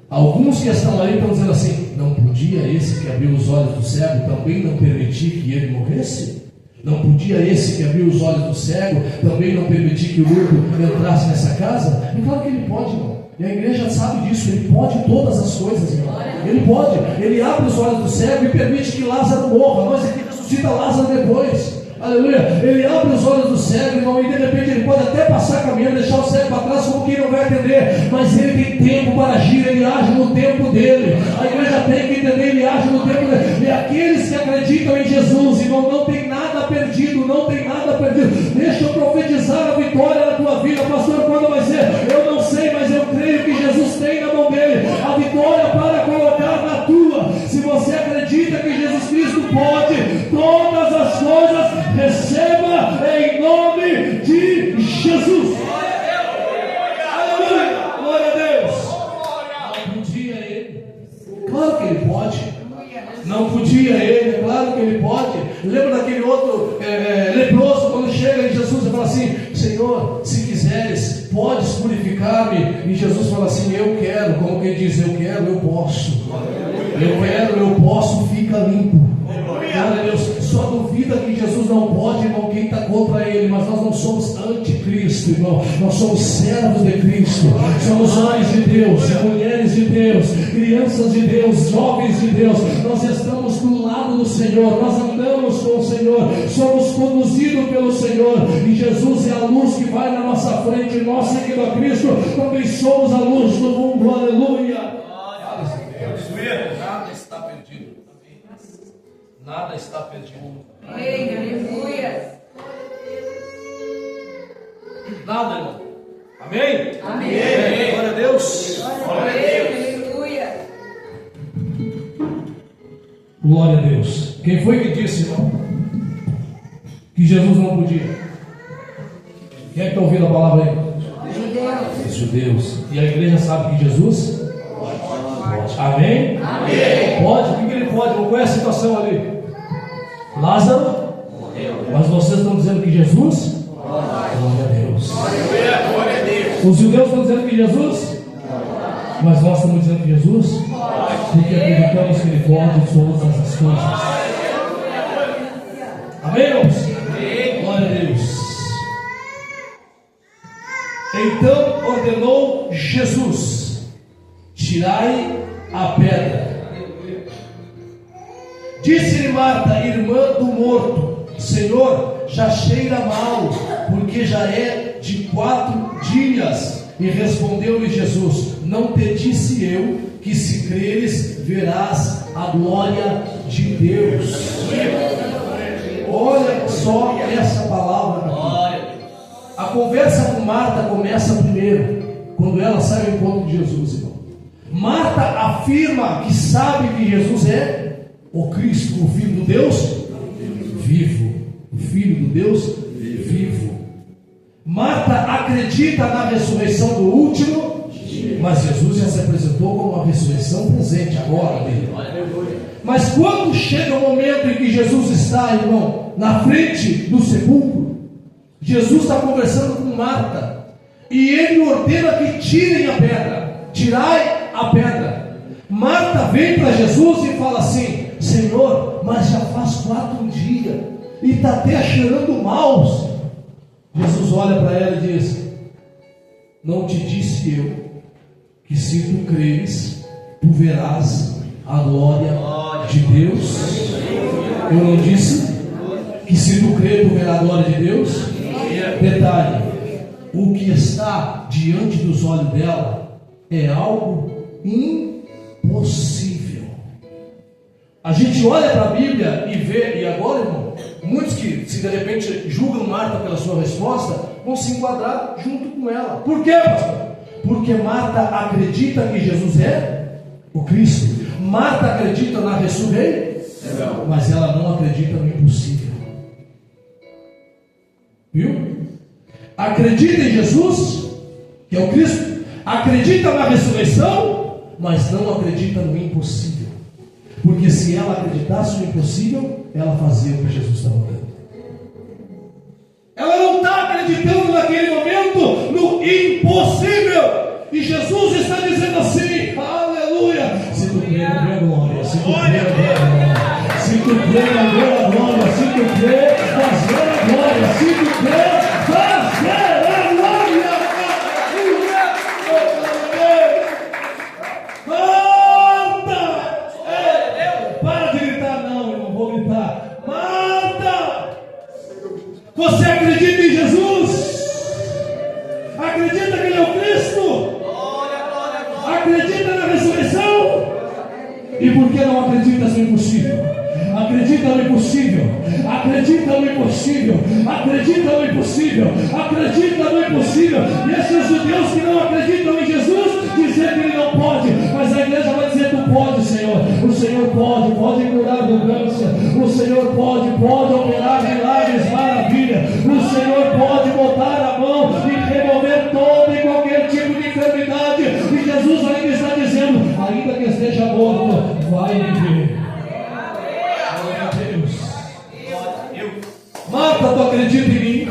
alguns que estão ali estão dizendo assim: não podia esse que abriu os olhos do cego também não permitir que ele morresse? Não podia esse que abriu os olhos do cego também não permitir que o louco entrasse nessa casa? E claro que ele pode, irmão. E a igreja sabe disso. Ele pode todas as coisas, irmão. Ele pode. Ele abre os olhos do cego e permite que Lázaro morra, mas ele ressuscita Lázaro depois. Aleluia. Ele abre os olhos do cego, irmão, e de repente ele pode até passar caminhando, deixar o cego para trás como quem não vai atender, mas ele tem tempo para agir. Ele age no tempo dele. A igreja tem que entender: ele age no tempo dele. E aqueles que acreditam em Jesus, irmão, não tem nada perdido, não tem nada perdido. Deixa eu profetizar a vitória na tua vida. Pastor, quando vai ser? Eu não sei, mas eu creio que Jesus tem na mão dele a vitória para colocar na tua. Se você acredita que Jesus Cristo pode todas as coisas, receba em nome de Jesus. Aleluia, glória a Deus. Não podia ele? Claro que ele pode. Não podia ele? Claro que ele pode. Lembra daquele outro leproso, quando chega em Jesus e fala assim: Senhor, se quiseres, podes purificar-me? E Jesus fala assim: eu quero. Como quem diz: eu quero, eu posso. Eu quero, eu posso, fica limpo. Glória a Deus. Só duvida que Jesus não pode, irmão, quem está contra Ele, mas nós não somos anticristo, irmão. Nós somos servos de Cristo, somos homens de Deus, mulheres de Deus, crianças de Deus, jovens de Deus. Nós estamos do lado do Senhor, nós andamos com o Senhor, somos conduzidos pelo Senhor, e Jesus é a luz que vai na nossa frente, e nós, seguindo a Cristo, também somos a luz do mundo. Aleluia. Nada está perdido. Nada está perdido. Amém, aleluia. Nada, irmão. Amém? Amém. Glória a Deus. Glória a Deus. Aleluia. Glória a Deus. Quem foi que disse, irmão, que Jesus não podia? Quem é que está ouvindo a palavra aí? Judeus. Os judeus. E a igreja sabe que Jesus pode. Amém? Amém. Pode? O que ele pode? Qual é a situação ali? Lázaro? Mas vocês estão dizendo que Jesus? Glória a Deus. Os judeus estão dizendo que Jesus? Mas nós estamos dizendo que Jesus? Porque acreditamos que Ele pode todas as coisas. Amém, irmãos? Glória a Deus. Então ordenou Jesus: tirai a pedra. Disse-lhe Marta, irmã do morto: Senhor, já cheira mal, porque já é de 4 dias. E respondeu-lhe Jesus: não te disse eu que, se creres, verás a glória de Deus? Olha só essa palavra aqui. A conversa com Marta começa primeiro, quando ela sai ao encontro de Jesus, irmão. Marta afirma que sabe que Jesus é o Cristo, o Filho do Deus vivo. O Filho do Deus vivo. Marta acredita na ressurreição do último, mas Jesus já se apresentou como uma ressurreição presente agora dele. Mas quando chega o momento em que Jesus está, irmão, na frente do sepulcro, Jesus está conversando com Marta, e ele ordena que tirem a pedra. Tirai a pedra. Marta vem para Jesus e fala assim: Senhor, mas já faz 4 dias e está até cheirando mal. Jesus olha para ela e diz: não te disse eu que, se tu creres, tu verás a glória de Deus? Eu não disse que, se tu crer, tu verás a glória de Deus? Detalhe: o que está diante dos olhos dela é algo impossível. A gente olha para a Bíblia e vê, e agora, irmão, muitos que, se de repente julgam Marta pela sua resposta, vão se enquadrar junto com ela. Por quê, pastor? Porque Marta acredita que Jesus é o Cristo. Marta acredita na ressurreição, mas ela não acredita no impossível. Viu? Acredita em Jesus, que é o Cristo, acredita na ressurreição, mas não acredita no impossível. Porque se ela acreditasse no impossível, ela fazia o que Jesus estava dando. Ela não está acreditando naquele momento no impossível. E Jesus está dizendo assim: aleluia! Se tu crer, a glória. Se tu crer, a glória. Se tu crer, a glória. Se tu crer, fazer a glória. Se tu crer, fazer a glória. Para de gritar, não, eu não vou gritar. Marta, você acredita em Jesus? Acredita que Ele é o Cristo? Acredita na ressurreição? E por que não acredita no impossível? Acredita no impossível. Acredita no impossível. Acredita no impossível. Acredita no impossível. E esses judeus que não acreditam em Jesus dizem que Ele não pode, mas a igreja vai dizer: tu pode, Senhor. O Senhor pode curar do câncer. O Senhor pode operar milagres, maravilha. O Senhor pode botar a mão e remover todo e qualquer tipo de enfermidade. E Jesus ainda está dizendo: ainda que esteja morto, vai viver. Glória a Deus. Marta, tu acredita em mim?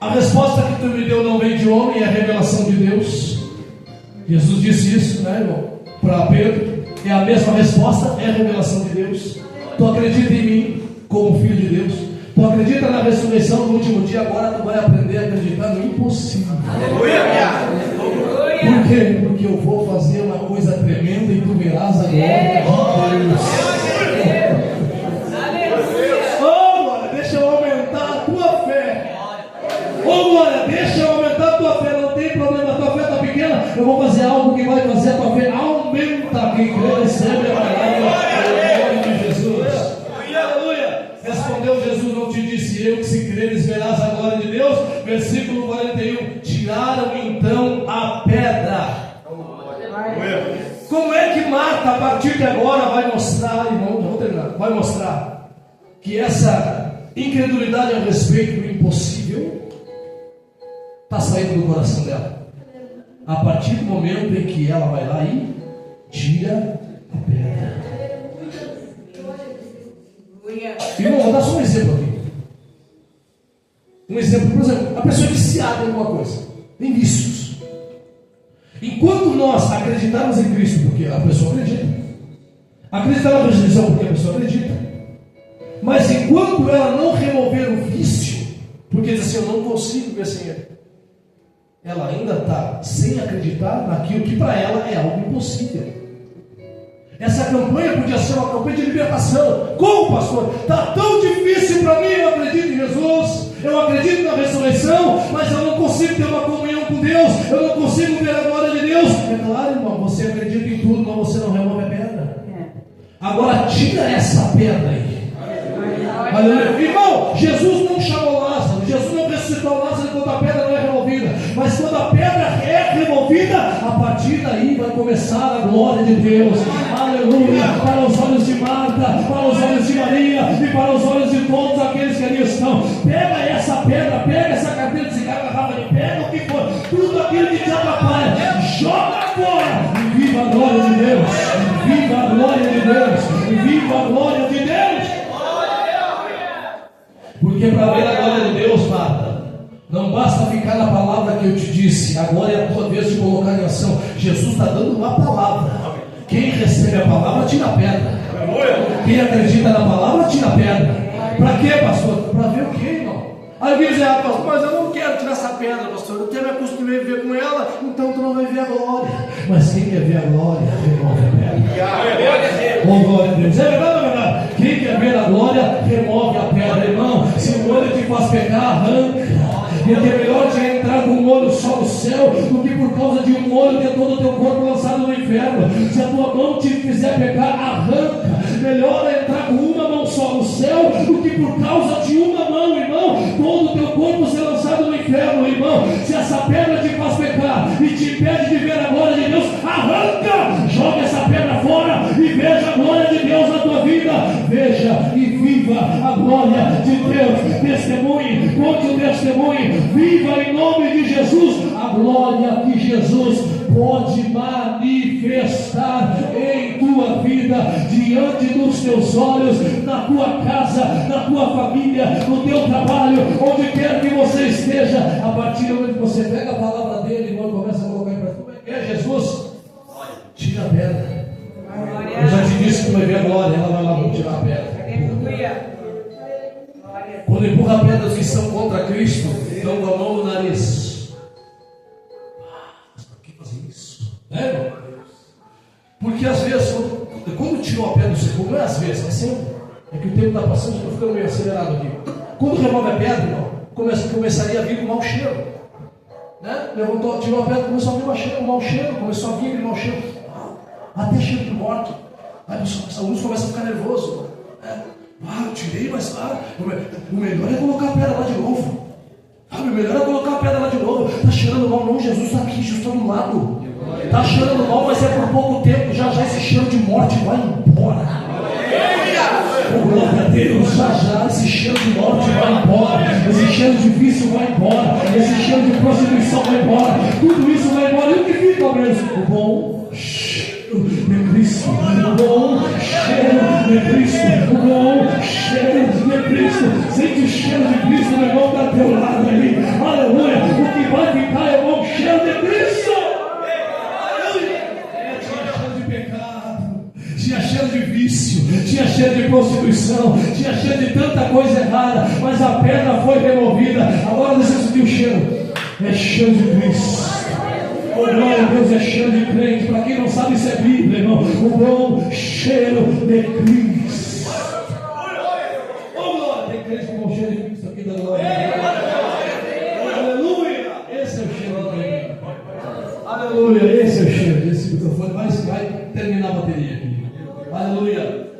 A resposta que tu me deu não vem de homem, é a revelação de Deus. Jesus disse isso, né, irmão? Para Pedro. É a mesma resposta, é a revelação de Deus. Tu acredita em mim como filho de Deus? Tu acredita na ressurreição do último dia, agora tu vai aprender a acreditar no impossível. Por quê? Porque eu vou fazer uma coisa tremenda e tu verás a glória de Deus. Oh, glória, deixa eu aumentar a tua fé. Oh, glória, deixa eu aumentar a tua fé. Não tem problema, a tua fé está pequena. Eu vou fazer algo que vai fazer a tua fé aumenta. Quem crê recebe a palavra em nome de Jesus. Aleluia. Respondeu Jesus, não te disse eu que se creres verás a glória de Deus? Versículo 41. Tiraram então a pedra. Como é que Marta a partir de agora vai mostrar, irmão, vamos terminar, vai mostrar que essa incredulidade a respeito do impossível está saindo do coração dela? A partir do momento em que ela vai lá e tira a pedra. Irmão, vou dar só um exemplo aqui. Um exemplo, por exemplo, a pessoa é viciada em alguma coisa, tem vícios. Enquanto nós acreditarmos em Cristo, porque a pessoa acredita, acreditar na ressurreição, porque a pessoa acredita, mas enquanto ela não remover o vício, porque diz assim, eu não consigo viver sem ele, ela ainda está sem acreditar naquilo que para ela é algo impossível. Essa campanha podia ser uma campanha de libertação. Como, pastor? Está tão difícil para mim, eu acredito em Jesus, eu acredito na ressurreição, mas eu não consigo ter uma comunhão com Deus, eu não consigo ver a glória de Deus. É claro, irmão, você acredita em tudo, mas você não remove a pedra. Agora tira essa pedra aí. Aleluia. Irmão, Jesus não chamou Lázaro, Jesus não ressuscitou Lázaro enquanto a pedra não é removida, mas quando a pedra é removida, a partir daí vai começar a glória de Deus. Aleluia. Para os olhos de Marta, para os olhos de Maria e para os olhos de todos aqueles que ali estão. Pega essa pedra, pega essa carteira de cigarro, garrafa de pega o que for, tudo aquilo que te atrapalha, joga fora e viva a glória de Deus. Viva a glória de Deus. Viva a glória de Deus. Porque para ver a glória de Deus, Marta, não basta ficar na palavra que eu te disse. Agora é a tua vez de colocar em ação. Jesus está dando uma palavra. Quem recebe a palavra tira a pedra. Quem acredita na palavra tira a pedra. Para quê, pastor? Para ver o quê, irmão? Aí alguém diz, pastor, mas eu não quero tirar essa pedra, pastor. Eu tenho me acostumei a viver com ela, então tu não vai ver a glória. Mas quem quer ver a glória, remove a pedra. Oh, glória a Deus. É verdade ou não é verdade? Quem quer ver a glória, remove a pedra, irmão. Se o olho te faz pecar, arranca. Porque é melhor te entrar com um olho só no céu do que por causa de um olho ter todo o teu corpo lançado no inferno. Se a tua mão te fizer pecar, arranca. Melhor é entrar com uma mão só no céu do que por causa de uma mão, irmão, todo o teu corpo ser lançado no inferno, irmão. Se essa pedra te faz pecar e te impede de ver a glória de Deus, arranca, joga essa pedra fora e veja a glória de Deus na tua vida. Veja e viva a glória de Deus. Testemunhe, conte o testemunho. Viva em nome de Jesus a glória que Jesus pode manifestar em tua vida, diante dos teus olhos, na tua casa, na tua família, no teu trabalho, onde quer que você esteja. A partir do momento que você pega a palavra dele, irmão, começa a colocar em prática. Como é que é, Jesus? Tira a pedra. Eu já te disse que vai ver a glória, ela vai lá, vamos tirar a pedra. Quando empurra a pedra os que são contra Cristo, dão com a mão no nariz. Mas por que fazer isso? Irmão? Porque às vezes, quando tirou a pedra do sepulcro, não é às vezes, é sempre. É que o tempo está passando, estou ficando meio acelerado aqui. Quando remove a pedra, irmão, começaria a vir um mau cheiro. Né? Levantou, tirou a pedra, começou a vir um mau cheiro, começou a vir um mau cheiro. Até cheiro de morte. Aí alguns começam a ficar nervosos. Eu tirei, mas o melhor é colocar a pedra lá de novo. O melhor é colocar a pedra lá de novo. Está cheirando mal, não, Jesus está aqui, Jesus está do lado. Está cheirando mal, mas é por pouco tempo. Já esse cheiro de morte vai embora. Oh, glória a Deus, já esse cheiro de morte vai embora. Esse cheiro de vício vai embora. Esse cheiro de prostituição vai embora. Tudo isso vai embora. E o que fica, meu Deus? O bom cheiro de Cristo. O bom cheiro de Cristo. O bom cheiro de Cristo. Sente o cheiro de Cristo, meu irmão, para teu lado ali. Aleluia. O que vai ficar é o bom cheiro de Cristo. Tinha cheiro de vício, tinha cheiro de prostituição, tinha cheiro de tanta coisa errada, mas que o cheiro é cheiro de Cristo. Oh, glória a Deus, é cheiro de crente. Para quem não sabe, isso é Bíblia, irmão. O bom cheiro de Cristo. Oh, glória, tem crente com bom cheiro de Cristo aqui da glória. Aleluia, esse é o cheiro de Cristo. Aleluia, esse é o cheiro. Esse microfone vai terminar a bateria aqui. Aleluia.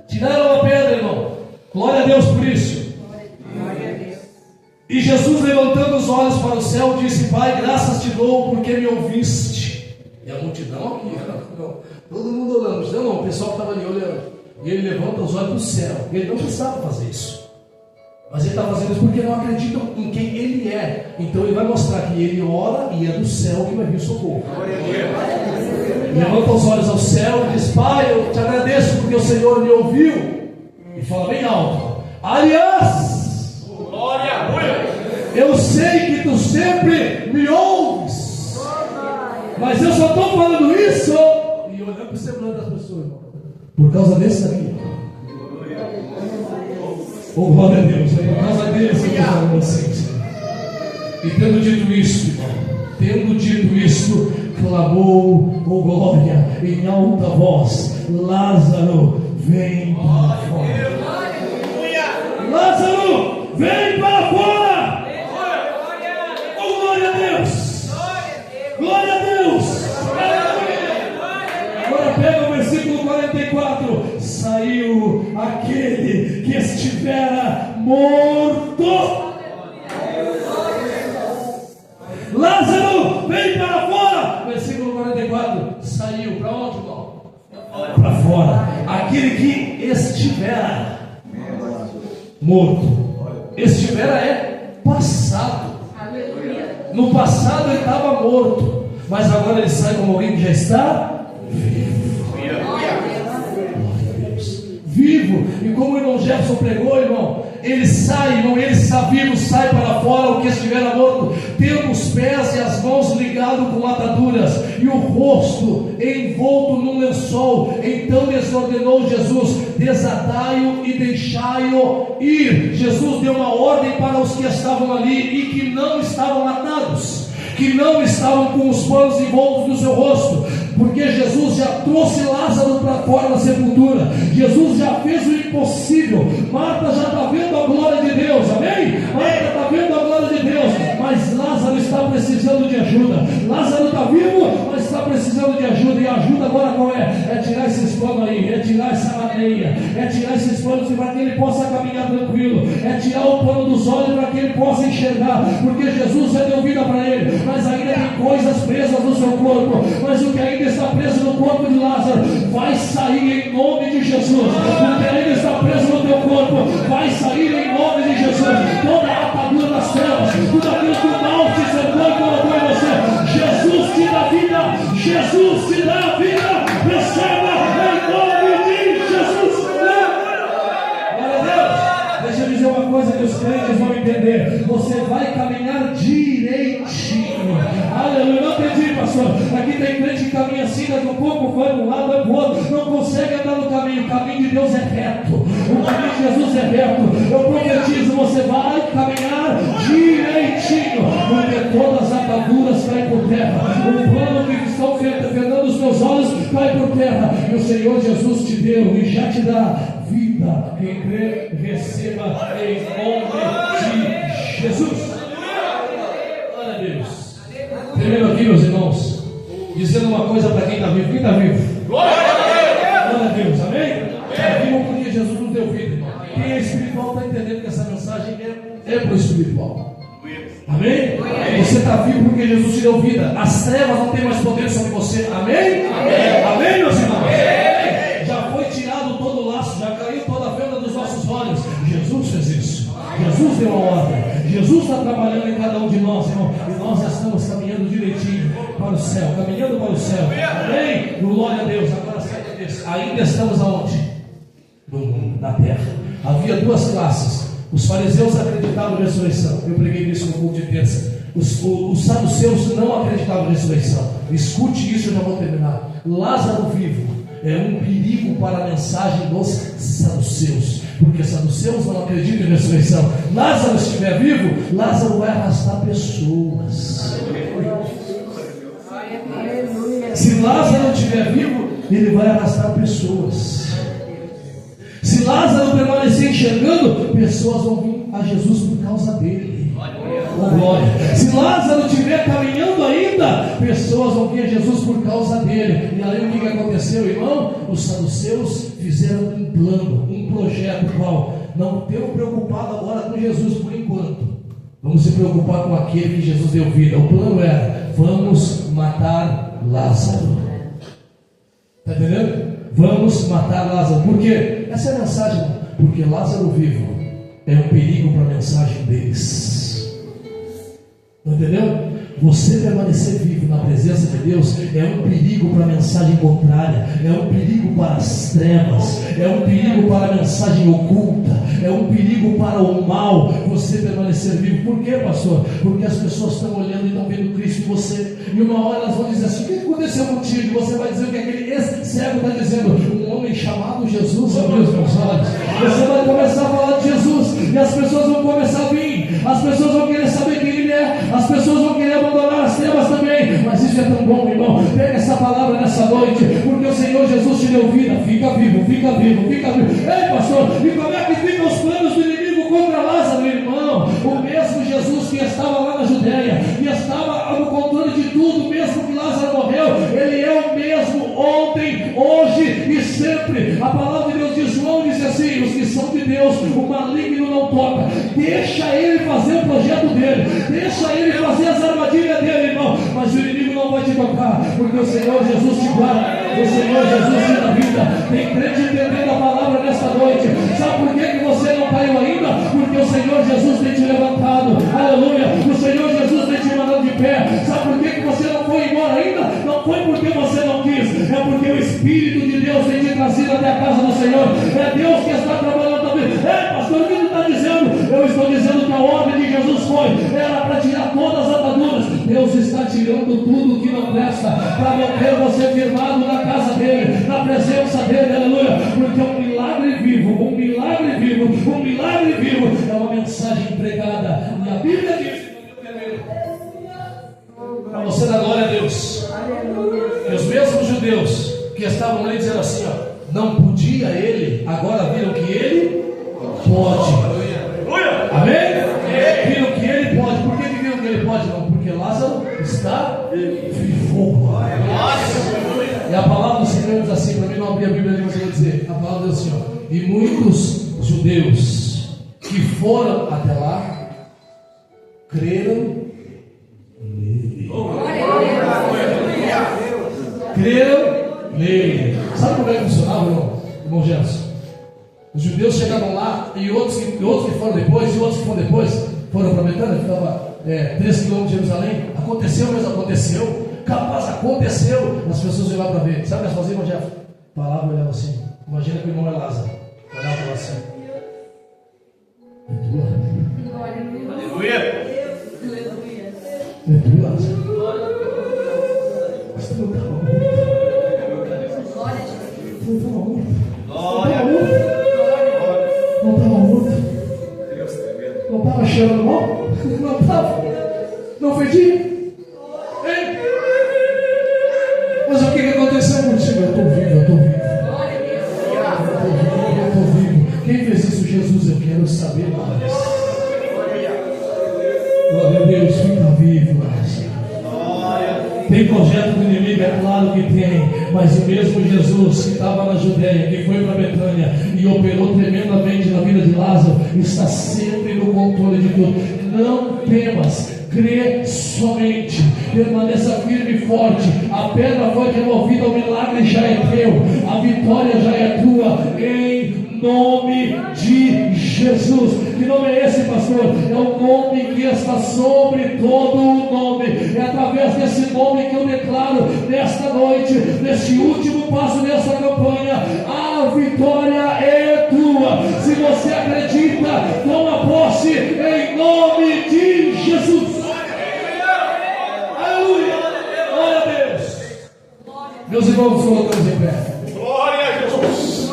Tiraram a pedra, irmão. Glória a Deus por isso. E Jesus, levantando os olhos para o céu, disse: Pai, graças te dou porque me ouviste. E a multidão aqui, todo mundo olhando. Não, o pessoal que estava ali olhando. E ele levanta os olhos para o céu. Ele não precisava fazer isso, mas ele está fazendo isso porque não acreditam em quem ele é. Então ele vai mostrar que ele ora e é do céu que vai vir o socorro. Levanta os olhos ao céu e diz: Pai, eu te agradeço porque o Senhor me ouviu. E fala bem alto: aliás, eu sei que tu sempre me ouves, mas eu só estou falando isso e olhando para o semblante das pessoas, irmão, por causa desse daqui. Oh, glória a Deus, por causa desse eu estou falando assim. E tendo dito isto, irmão, tendo dito isto, clamou, oh glória, em alta voz: Lázaro, vem para fora. Lázaro, vem para fora. Oh, glória a Deus. Glória a Deus. Agora pega o versículo 44. Saiu aquele que estivera morto. Lázaro, vem para fora. Versículo 44. Saiu para onde, irmão? Para fora. Aquele que estivera morto. Estivera é passado. No passado ele estava morto, mas agora ele sai como alguém que já está vivo. Vivo. E como o irmão Jefferson pregou, irmão, ele sai, irmão, ele está vivo, sai para fora o que estivera morto, tendo os pés e as mãos ligados com ataduras e o rosto envolto num lençol. Então lhes ordenou Jesus: desatai-o e deixai-o ir. Jesus deu uma ordem para os que estavam ali e que não estavam atados, que não estavam com os panos envoltos no seu rosto, porque Jesus já trouxe Lázaro para fora da sepultura. Jesus já fez o impossível. Marta já está vendo a glória de Deus, amém? Marta está vendo a glória de Deus, mas Lázaro está precisando de ajuda. Lázaro está vivo, mas está precisando de ajuda. E a ajuda agora qual é? É tirar esses panos aí, é tirar essa areia, é tirar esses panos para que ele possa caminhar tranquilo, é tirar o pano dos olhos para que ele possa enxergar, porque Jesus já deu vida para ele, mas ainda tem coisas presas no seu corpo. Mas o que ainda está preso no corpo de Lázaro vai sair em nome de Jesus. O que ainda está preso no teu corpo vai sair em nome de Jesus. Toda a atadura das trevas, tudo aquilo que o mal te cercou e colocou em você, Jesus te dá vida. Jesus te dá vida. Receba em nome de Jesus. Glória a Deus. Deixa eu dizer uma coisa que os crentes vão entender: você vai caminhar direitinho. Aleluia. Não entendi, pastor. Aqui tem crente que caminha assim, daqui a pouco vai para um lado, vai para o outro, não consegue andar no caminho. O caminho de Deus é reto, o caminho de Jesus é reto. Eu profetizo: você vai caminhar direitinho, porque todas as ataduras caem por terra, o plano que estão fendendo os teus olhos cai por terra, e o Senhor Jesus te deu e já te dá vida. Quem crê, receba em nome de Jesus. Glória a Deus. Termino aqui, meus irmãos, dizendo uma coisa para quem está vivo. Quem está vivo? Glória a Deus, amém? Está vivo porque Jesus nos deu vida, irmão. Quem é espiritual está entendendo que essa mensagem é para o espiritual. Amém? Você está vivo porque Jesus te deu vida. As trevas não têm mais poder sobre você. Amém? Amém, meus irmãos? Já foi tirado todo o laço, já caiu toda a venda dos nossos olhos. Jesus fez isso. Jesus deu a ordem. Jesus está trabalhando em cada um de nós, irmão. E nós já estamos caminhando direitinho para o céu. Caminhando para o céu. Amém? Glória a Deus. Agora saiba disso. Ainda estamos aonde? No mundo, na terra. Havia duas classes. Os fariseus acreditavam em ressurreição. Eu preguei nisso no culto de terça. Os saduceus não acreditavam em ressurreição. Escute isso, eu já vou terminar. Lázaro vivo é um perigo para a mensagem dos saduceus, porque saduceus não acreditam em ressurreição. Lázaro estiver vivo, Lázaro vai arrastar pessoas. Aleluia. Se Lázaro não estiver vivo, ele vai arrastar pessoas. Se Lázaro permanecer enxergando, pessoas vão vir a Jesus por causa dele. Glória. Se Lázaro estiver caminhando ainda, pessoas vão vir a Jesus por causa dele. E aí o que aconteceu, irmão? Os saduceus fizeram um plano, um projeto qual? Não estamos preocupados agora com Jesus por enquanto. Vamos se preocupar com aquele que Jesus deu vida. O plano era: vamos matar Lázaro. Está entendendo? Vamos matar Lázaro. Por quê? Essa é a mensagem. Porque Lázaro vivo é um perigo para a mensagem deles. Entendeu? Você permanecer vivo na presença de Deus é um perigo para a mensagem contrária, é um perigo para as trevas, é um perigo para a mensagem oculta, é um perigo para o mal. Você permanecer vivo. Por quê, pastor? Porque as pessoas estão olhando e estão vendo Cristo em você, e uma hora elas vão dizer assim: o que aconteceu contigo? E você vai dizer o que aquele cego está dizendo: um homem chamado Jesus abriu os meus olhos. Você vai começar a falar de Jesus, e as pessoas vão começar a vir, as pessoas vão querer saber quem Ele é, as pessoas vão querer abandonar as trevas também. Mas isso é tão bom, irmão. Pega essa palavra nessa noite, porque o Senhor Jesus te deu vida. Fica vivo, fica vivo, fica vivo. Ei, pastor, e como é que ficam os planos do inimigo contra Lázaro, irmão? O mesmo Jesus que estava lá na Judéia, que estava no controle de tudo, mesmo que Lázaro morreu, Ele é o mesmo ontem, hoje e sempre. A palavra de Deus diz, João disse assim: os que são de Deus, o maligno não toca. Deixa Ele fazer o projeto dele, deixa Ele fazer as armadilhas dele, irmão. Mas o inimigo não vai te tocar, porque o Senhor Jesus te guarda, o Senhor Jesus te dá vida. Tem crente entendendo a palavra nesta noite. Sabe por que você não caiu ainda? Porque o Senhor Jesus tem te levantado. Aleluia. O Senhor Jesus tem te mandado de pé. Sabe por que você não foi embora ainda? Não foi porque você não quis, é porque o Espírito de Deus tem te trazido até a casa do Senhor. É Deus que está trabalhando também. Pastor, o que você está dizendo? Eu estou dizendo que a ordem de Jesus era para tirar todas as ataduras. Deus está tirando tudo que não presta, para manter você firmado na casa dele, na presença dele. Aleluia. Porque um milagre vivo, um milagre vivo, um milagre vivo é uma mensagem pregada. E a Bíblia diz, para você dar glória a Deus, e os mesmos judeus que estavam ali dizendo assim, ó, não podia ele, agora viram que ele pode. Amém? Viram que ele pode. Por que viram que ele pode? Não, porque Lázaro está vivo. E a palavra do Senhor diz assim, para mim não abrir a Bíblia ali, mas eu vou dizer, a palavra diz assim, ó, e muitos judeus que foram até lá creram nele. Creram nele. Sabe como é que funcionava, irmão Gerson? Os judeus chegavam lá, e outros que foram depois, e outros que foram depois, foram para Betânia, ficava 3 quilômetros de Jerusalém. Aconteceu, mas aconteceu. Capaz, aconteceu. As pessoas iam lá para ver. Sabe o que elas faziam, irmão Jeff? Parava e olhava assim. Imagina que o irmão é Lázaro. Olhava lá assim. É tu, Aleluia. é tu, Lázaro. Mas tu não estava morto. Não estava morto. Não estava cheirando mal? Não estava. Não fedia? Hein? Mas o que aconteceu contigo? Eu estou vivo, eu estou vivo. Eu estou vivo. Quem fez isso? Jesus. Eu quero saber mais. Glória a Deus, fica vivo. Tem projeto do inimigo, é claro que tem, mas o mesmo Jesus que estava na Judéia, que foi para Betânia e operou tremendamente na vida de Lázaro, está sempre no controle de tudo. Não temas, crê somente, permaneça firme e forte. A pedra foi removida, o milagre já é teu, a vitória já é tua, em nome de Jesus. Que nome é esse, pastor? É o nome que está sobre todo o nome. É através desse nome que eu declaro nesta noite, neste último passo dessa campanha, a vitória é tua. Se você acredita, toma posse em nome de Jesus. Aleluia! Glória a Deus. Meus irmãos, colocamos em pé. Glória a Jesus.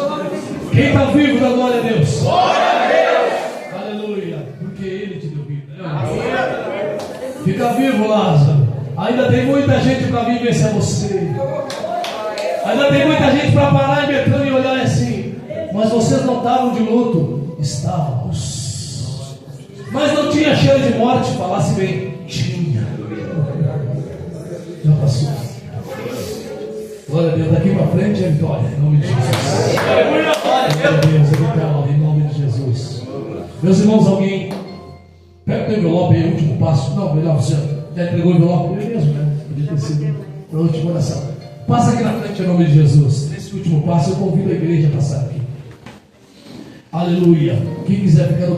Quem está vivo, dá glória a Deus. Glória a Deus. Aleluia. Porque Ele te deu vida. Aleluia. Fica vivo, Lázaro. Ainda tem muita gente para vir vencer você. Ainda tem muita gente para parar em Betânia e olhar assim. Mas vocês não estavam de luto? Estávamos. Mas não tinha cheiro de morte, falasse bem. Tinha. Já passou. Glória a Deus, daqui para frente é vitória, em nome de Jesus. Glória a Deus, é vitória, em nome de Jesus. Meus irmãos, alguém pega o envelope aí, o último passo. Não, melhor, você já entregou o envelope para ele mesmo, né? Podia ter sido para a última oração. Passa aqui na frente em nome de Jesus. Nesse último passo, eu convido a igreja a passar aqui. Aleluia. Quem quiser ficar no